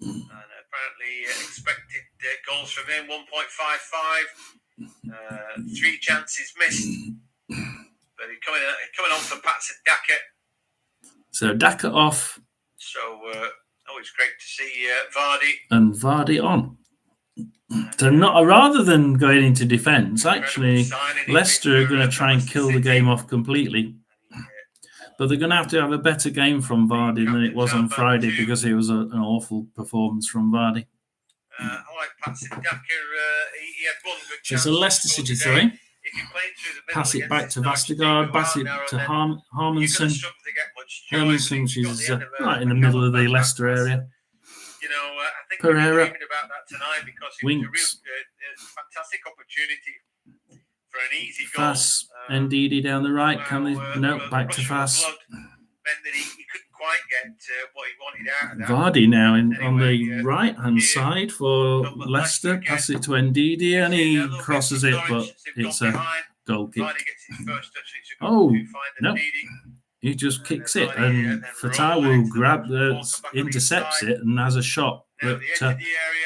And apparently expected goals from him, 1.55. 3 chances missed. But he's coming on for Patson Daka. So Daka off. So it's great to see Vardy. And Vardy on. So rather than going into defence, actually, Leicester are going to try and kill the game off completely. But they're going to have a better game from Vardy than it was on Friday because it was an awful performance from Vardy. I like Patson Daka. He had 1 good chance. It's a Leicester City throwing. Pass it back to Vestergaard, pass it to Harmanson. Harmanson, which is right in the middle of the Leicester area. You know, I think Pereira. we're dreaming about that tonight because it Winks. was a real fantastic opportunity for an easy goal. Fass, Ndidi down the right. Can they? No, back to Fass. Meant that he couldn't quite get what he wanted out of that. Vardy now on the right-hand side for Leicester. Pass it to Ndidi and he crosses it, but it's a goal kick. Oh, no. He just kicks it and Fatawu intercepts it and has a shot that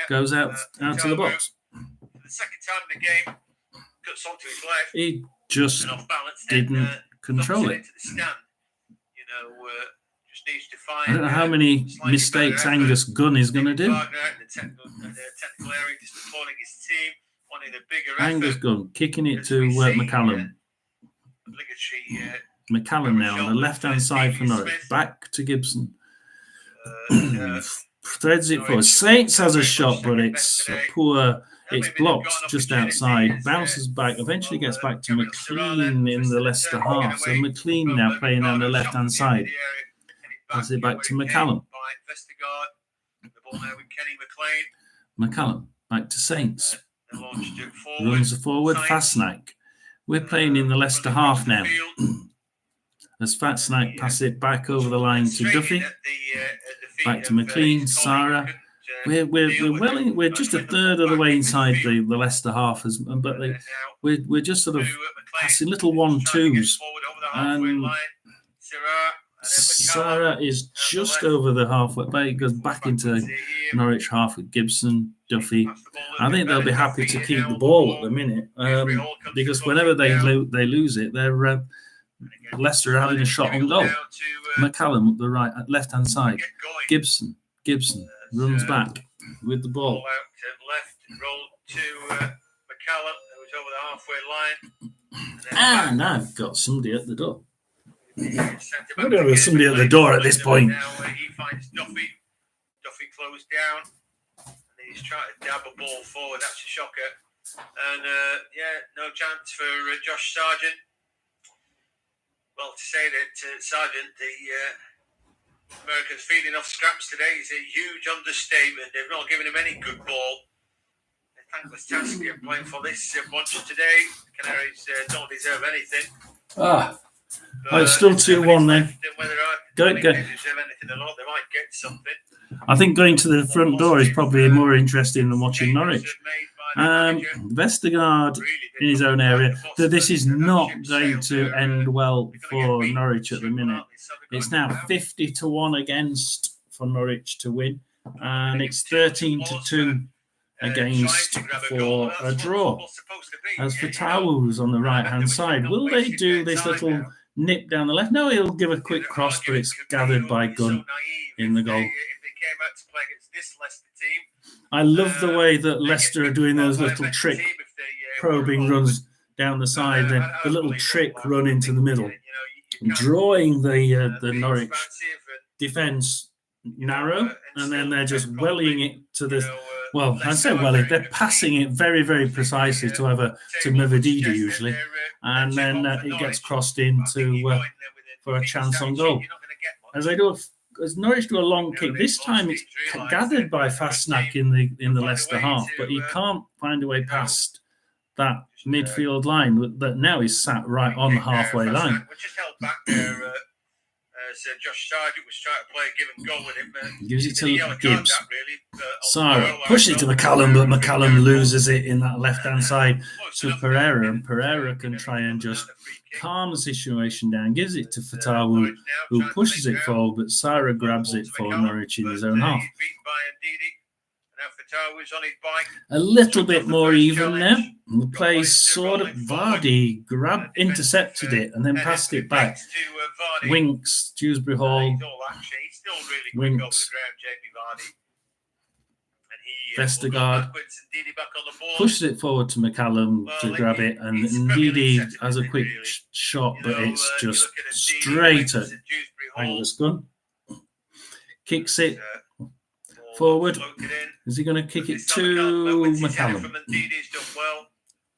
goes out to the box. The second time in the game, cuts onto his left. He just didn't control it. Just needs to find, I don't know how many mistakes Angus Gunn is going to do. Angus Gunn kicking it to McCallum. McCallum now on the left-hand side for Norwich. Back to Gibson. Threads it forward. Saints has a shot, but it's poor. It's blocked just outside. Bounces back. Eventually gets back to McLean in the Leicester half. So McLean now playing on the left-hand side. Pass it back to McCallum. McCallum back to Saints. Runs forward. Fastnack. We're playing in the Leicester half now. As Fastnack pass it back over the line to Duffy. Back to McLean. Sarah. We're just a third of the way inside the Leicester half, but we're just sort of passing little 1-2s. And Sarah is just over the halfway. It goes back into Norwich half with Gibson, Duffy. I think they'll be happy to keep the ball at the minute because whenever they lose it, they're Leicester are having a shot on goal. McCallum up the right, left-hand side. Gibson runs back with the ball. Roll to McCallum, who's over the halfway line. And I've got somebody at the door. I don't have somebody at the door at this point. Now he finds Duffy. Duffy closed down. And he's trying to dab a ball forward. That's a shocker. And no chance for Josh Sargent. Well, to say that Sargent, the Americans feeding off scraps today is a huge understatement. They've not given him any good ball. A thankless task playing for this bunch today. The Canaries don't deserve anything. It's still 2-1 then. Go. They deserve anything a lot. They might get something. I think going to the front door is probably more interesting than watching Norwich. Vestergaard in his own area. This is not going to end well for Norwich at the minute. It's now 50-1 against for Norwich to win, and it's 13-2 against for a draw. As for Towers on the right-hand side, will they do this little nip down the left? No, he'll give a quick cross, but it's gathered by Gunn in the goal. I love the way that Leicester are doing those little trick probing runs down the side, the little trick run into the middle, drawing the Norwich defence narrow, and then they're just welling it to the. Well, I say welling, they're passing it very, very precisely to Mavadida usually, and then it gets crossed into for a chance on goal. As Norwich do a long kick, this time it's gathered by Fastnack in the Leicester half, but he can't find a way past that midfield line that now is sat right on the halfway line. So Josh Sargent was trying to play a give and go with him. Gives it to Gibbs. Really, Sarah pushes it to McCallum, but McCallum loses it in that left-hand side to Pereira, and Pereira can try and just calm the situation down. Gives it to Fatawu, who pushes it forward, but Sarah grabs it for Norwich in his own half. A little bit more even now. The play sort of Vardy intercepted it and then passed it back. Winks, Dewsbury Hall. Winks. Vestergaard pushes it forward to McCallum to grab it, and Ndidi has a quick shot, but it's just straight at Angus Gunn. Kicks it forward. Is he going to kick it to McCallum?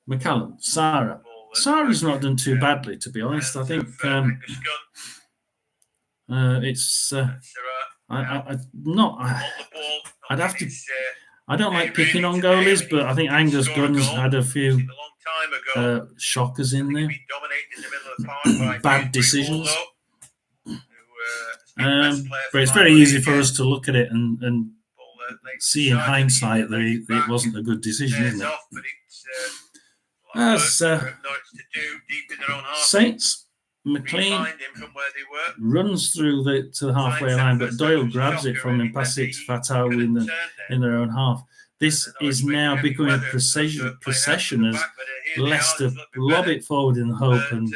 McCallum, Sarah. Sarah's not done too badly, to be honest. I think it's. I'd have to. I don't like picking on goalies, but I think Angus Gunn's had a few shockers in there. Bad decisions. But it's very easy for us to look at it and see in hindsight that it wasn't a good decision, isn't it? As Saints, McLean runs through to the halfway line, but Doyle grabs it from him, passes it to Fatau in their own half. This is now becoming a procession as Leicester lob it forward in the hope, and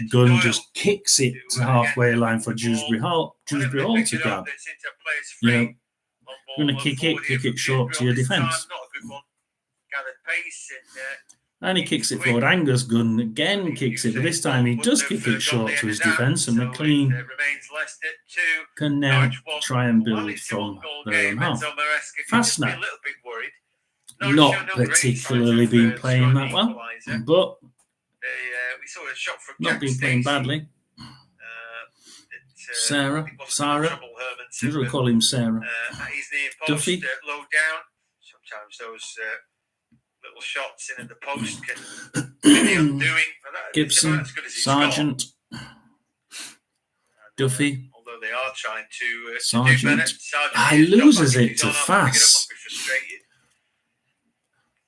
Gunn just kicks it to the halfway line for Dewsbury Hall to grab. You know, you're going to kick it short to your defence. And he kicks it forward. Angus Gunn again kicks it, but this time he does kick it short to his defence, and McLean can now try and build from their own half. Fastnap, not particularly been playing that well, but not been playing badly. Sarah, I'm going to call him Sarah. Duffy. Sometimes those little shots in at the post can be undoing. Gibson, Sargent, Duffy. Although they are trying to Sargent. He loses it to Fass.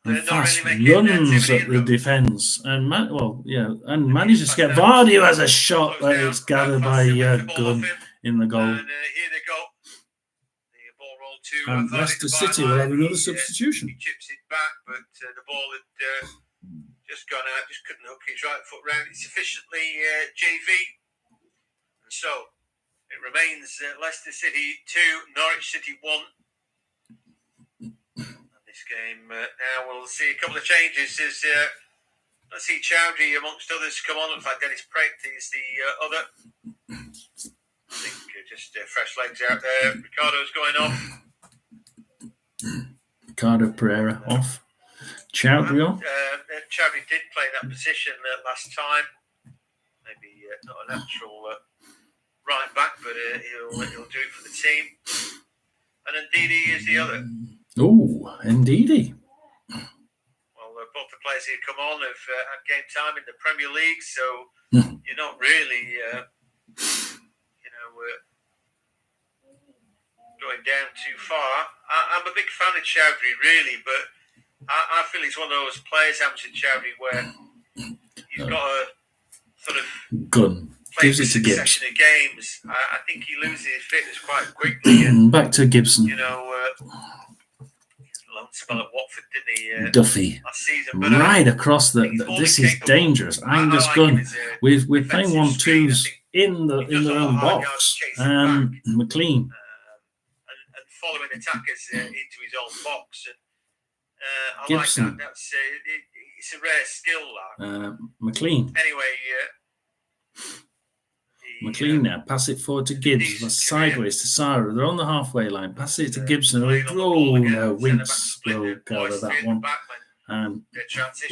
And Fass runs at the defence and manages to get Vardy, who has a shot that it's gathered by Gunn in the goal. And here they go. The ball rolled to Leicester City will have another substitution. He chips it back, but the ball had just gone out, just couldn't hook his right foot round it sufficiently. JV. And so it remains Leicester City 2, Norwich City 1. This game now we'll see a couple of changes. Let's see Chowdhury amongst others come on. Looks like Dennis Praet is the other. I think just fresh legs out there. Ricardo's going off. Ricardo Pereira off. Chowdhury on. Chowdhury did play that position last time. Maybe not a natural right back, but he'll do it for the team. And then Ndidi is the other. Oh, Ndidi. Well, both the players who come on have had game time in the Premier League, so you're not really, going down too far. I'm a big fan of Chowdhury, really, but I feel he's one of those players, Hamilton Chowdhury, where he's got a sort of Gun. Gives it to Gibbs. Succession of games. I think he loses his fitness quite quickly. And, back to Gibson. Long spell at Watford, didn't he? Duffy. Last season, but, right across this is dangerous. Angus Gunn. We're playing 1-2s in their own box. McLean. And following attackers into his own box. And I Gibson. like that. It's a rare skill, that. McLean. Anyway, McLean now, pass it forward to Gibbs, sideways to Sarah. They're on the halfway line. Pass it to Gibson. Winks will gather that one. And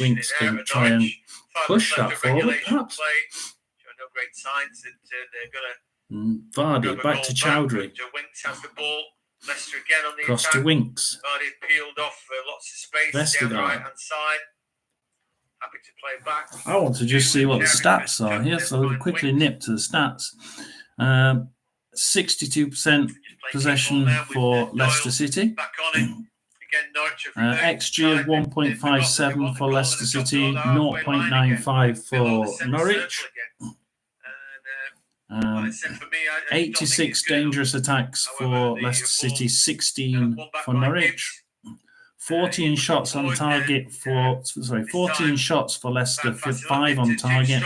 Winks can try and push that forward, perhaps. No great signs that they're going to. Vardy, back to Chowdhury. Winks has the ball. Leicester again on the Cross attack. to Winks. Vardy peeled off lots of space down the right-hand side. Happy to play back. I want to just see what the stats are here, so we'll quickly nip to the stats. 62% possession for Leicester City. Back on it. Again, Norwich XG of 1.57 for Leicester City, 0.95 for Norwich. 86 dangerous attacks for Leicester City, 16 for Norwich. 14 shots on target for 14 shots for Leicester, 5 on target,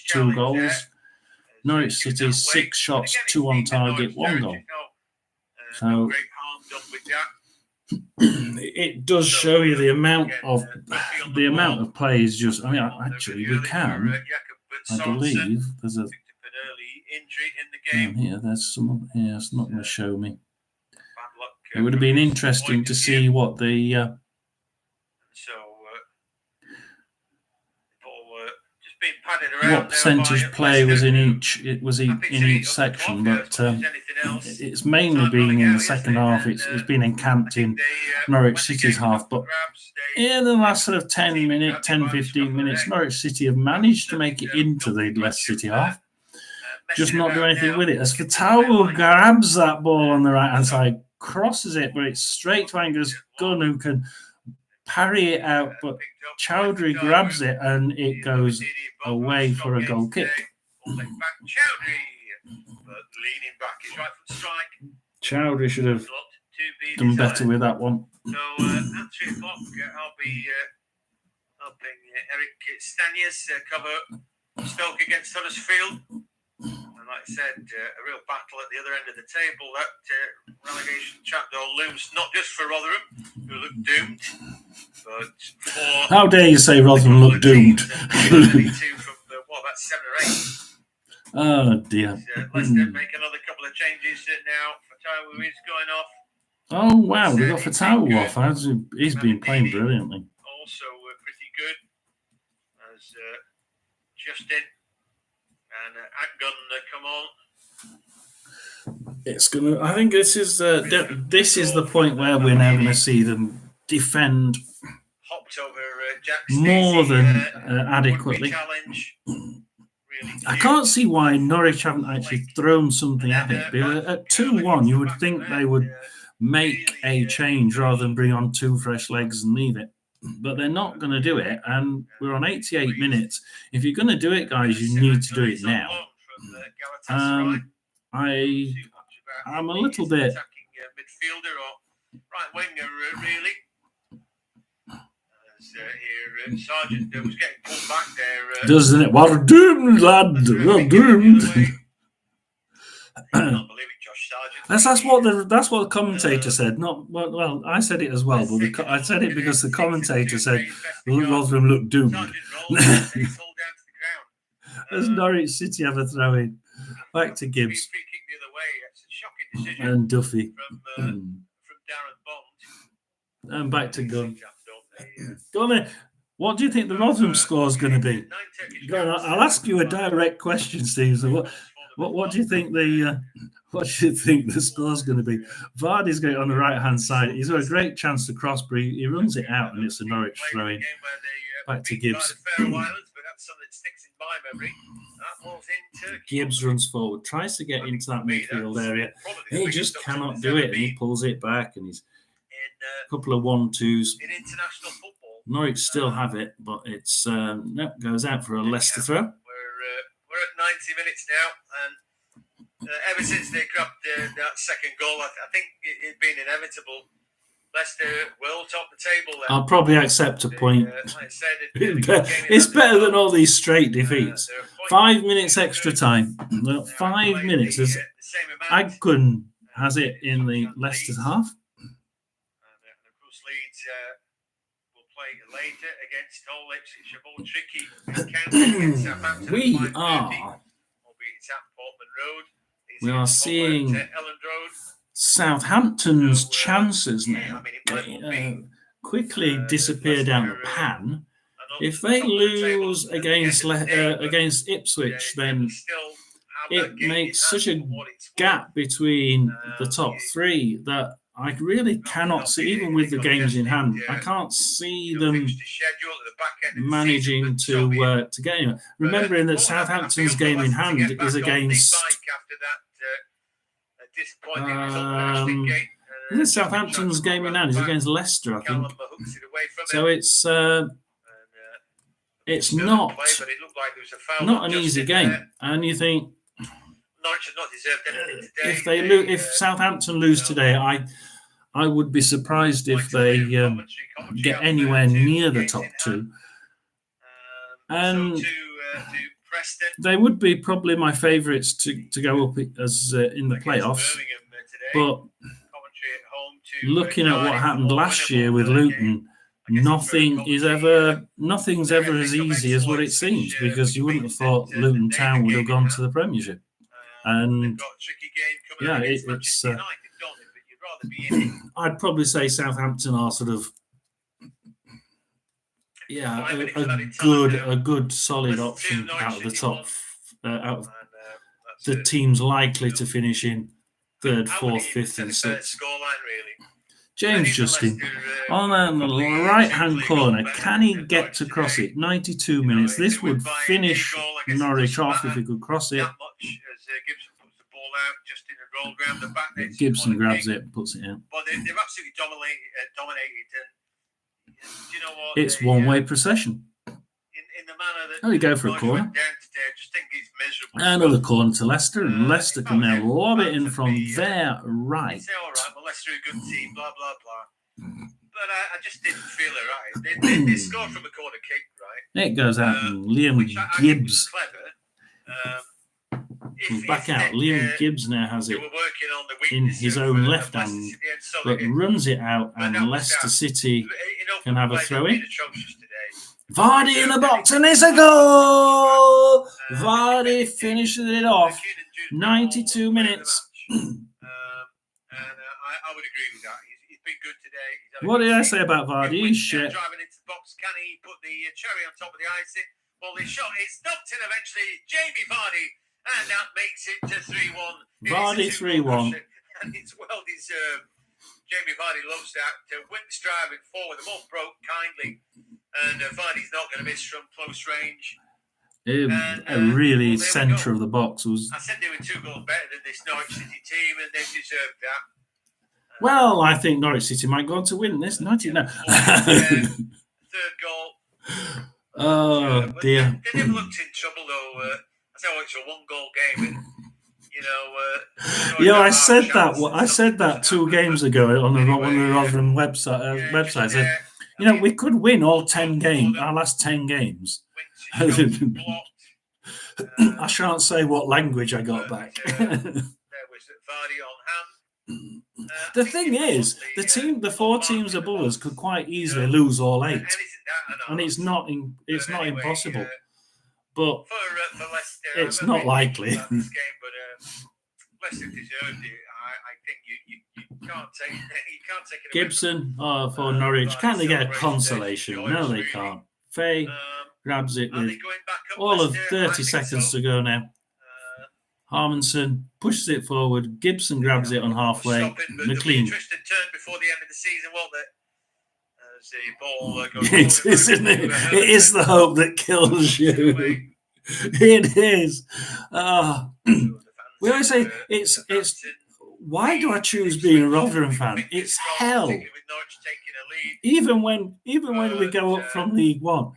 2 goals. Norwich City 6 shots, 2 on target, 1 goal. So it does show you the amount of play is just. I mean, actually, we can. I believe there's a injury in the game. Here, there's some. Yeah, it's not going to show me. It would have been interesting to see what the. What percentage play was in each? It was in each section, but it's mainly been in the second half. It's been encamped in Norwich City's half, but in the last sort of 10, 15 minutes, Norwich City have managed to make it into the Leicester City half. Just not do anything with it. As Fatau grabs that ball on the right hand side, crosses it, but it's straight to Angus Gunn, who can parry it out, but Chowdhury grabs it and it goes away for a goal kick. Chowdhury should have done better with that one. So at 3 o'clock, I'll be helping Eric Stanius cover Stoke against Huddersfield. And like I said, a real battle at the other end of the table. That relegation trapdoor looms not just for Rotherham, who look doomed, but for... How dare you say Rotherham look doomed? From about 7 or 8. Oh dear. Leicester make another couple of changes now. Fatau is going off. Oh wow, they got Fatau off. He's been playing brilliantly. Also pretty good as Justin and Atgun come on. It's gonna. I think this is the point where we're now going to see them defend more than adequately. I can't see why Norwich haven't actually thrown something at it. Because at 2-1, you would think they would make a change rather than bring on 2 fresh legs and leave it. But they're not going to do it, and we're on 88 minutes. If you're going to do it, guys, you need to do it now. I'm a little bit... midfielder or right winger, really. Here, Sargent was getting pulled back there. Doesn't it? We're doomed, lad. We're doomed. I can't believe it, Josh Sargent. That's what the commentator said. Not well. I said it as well, but I said it because the commentator said Rotherham looked doomed. As Norwich City have a throw in back to Gibbs and Duffy from Darren Bond and back to Gunn. Go on then. What do you think the Rotherham score is going to be? Go on, I'll ask you a direct question, Steve. So what do you think the score is going to be? Vardy's got it on the right hand side. He's got a great chance to cross, but he runs it out, and it's a Norwich throw in. Back to Gibbs. Gibbs runs forward, tries to get into that midfield area. He just cannot do it, and he pulls it back, and he's a couple of 1-2s. Norwich still have it, but it's goes out for a Leicester throw. We're at 90 minutes now, and ever since they grabbed that second goal, I think it'd been inevitable. Leicester will top the table. I'll probably accept a point. It's better than all these straight defeats. 5 minutes extra time. 5 minutes. Aggun has it in the Leicester's half. And of course, Leeds will play later against Hull. It's a more tricky encounter against Southampton. We are seeing Southampton's chances now quickly disappear down the pan. If they lose against Ipswich, then it makes such a gap between the top 3 that I really cannot see, even with the games in hand, I can't see them managing to get anywhere. Remembering that Southampton's game in hand is against Southampton's game in hand is against Leicester, I think. So it's not an easy game, and you think if Southampton lose today, I would be surprised if they get anywhere near the top two, and they would be probably my favourites to go up as in the playoffs. But looking at what happened last year with Luton, nothing's ever as easy as what it seems, because you wouldn't have thought Luton Town would have gone to the Premiership. And yeah, it's. I'd probably say Southampton are sort of a good solid option out of the top, out of the teams likely to finish in third, fourth, fifth, and sixth. James Justin on the right-hand corner. Can he get to cross it? 92 minutes. This would finish Norwich off if he could cross it. Gibson grabs it and puts it in. But they've absolutely dominated. And you know what? It's one-way procession. In the manner that you go for a corner. Another corner to Leicester, and Leicester can now lob it in from their right. Say, all right, well, Leicester are a good team, blah, blah, blah. But I just didn't feel it right. They scored from a corner kick, right? It goes out, and Liam Gibbs. Clever. Back out. Liam Gibbs now has it in his own left hand, but runs it out, and Leicester City can have a throw in. Vardy in the box, and it's a goal! Vardy finishes it off. 92 minutes. I would agree with that. He's been good today. What did I say about Vardy? He's shit. Driving into the box, can he put the cherry on top of the icing? Well, the shot is knocked in eventually. Jamie Vardy, and that makes it to 3-1. Vardy 3-1. And it's well deserved. Jamie Vardy loves that. Wins driving forward. The ball broke kindly. And Vardy's not going to miss from close range. Really centre of the box was. I said they were 2 goals better than this Norwich City team, and they deserved that. Well, I think Norwich City might go on to win this. 90 now. Third goal. Oh dear. They never looked in trouble though. I tell you, it's a 1-goal game. And, I said that 2 games ago on one of the Rotherham websites. We could win all 10 games, our last 10 games. I shan't say what language I got back. The thing is, the 4 teams above us could quite easily lose all 8, and it's not impossible, but it's not likely. Leicester deserved it. I think you can't take it. Gibson for Norwich. Can they get a consolation? No, they can't. Faye grabs it with all of 30 seconds to go now. Harmonson pushes it forward. Gibson grabs it on halfway. McLean. Tristan turned before the end of the season, won't it? It is, isn't it? It is the hope that kills you. It is. We always say it's. Why do I choose being a Rotherham fan? It's hell. Even when we go up from League One,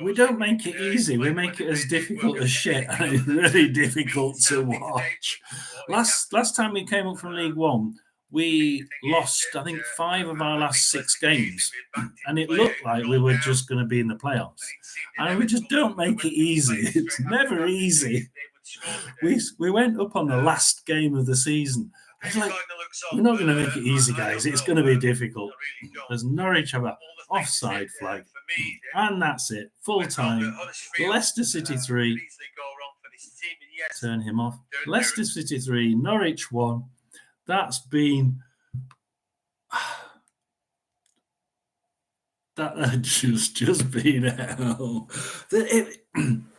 we don't make it easy. We make it as difficult as shit, and it's really difficult to watch. Last time we came up from League One, we lost, I think, 5 of our last 6 games, and it looked like we were just going to be in the playoffs. And we just don't make it easy. It's never easy. We went up on the last game of the season. I was like, we're not going to make it easy, guys. It's going to be difficult. There's Norwich have an offside flag. And that's it. Full time. Leicester City 3. Turn him off. Leicester City 3. Norwich 1. That's been... That just been hell.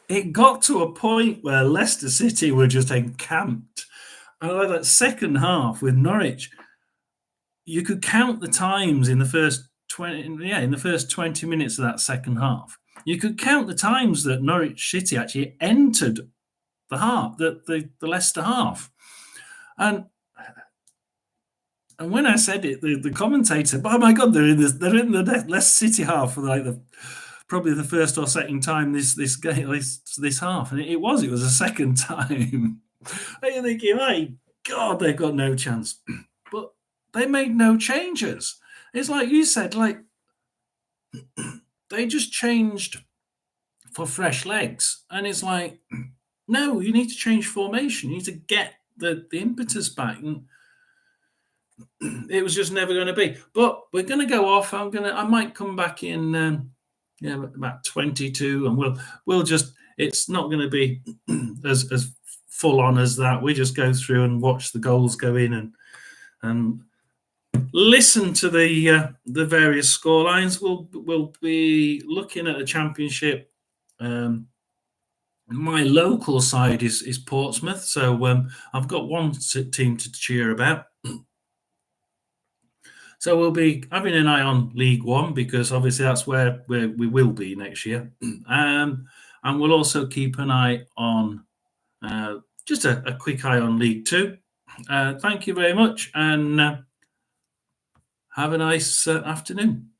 It got to a point where Leicester City were just encamped. And like that second half with Norwich, you could count the times in the first 20 minutes of that second half. You could count the times that Norwich City actually entered the half, the Leicester half. And when I said it, the commentator, oh my God, they're in the Leicester City half for like probably the first or second time this half, and it was a second time. And you're thinking, my God, they've got no chance. But they made no changes. It's like you said, like they just changed for fresh legs, and it's like, no, you need to change formation. You need to get the impetus back, and it was just never going to be. But we're going to go off. I might come back in about 22, and we'll just, it's not going to be as full on as that. We just go through and watch the goals go in and listen to the various scorelines. We'll be looking at the Championship. My local side is Portsmouth, so I've got one team to cheer about. So we'll be having an eye on League One, because obviously that's where we will be next year. And we'll also keep an eye on, just a quick eye on League Two. Thank you very much, and have a nice afternoon.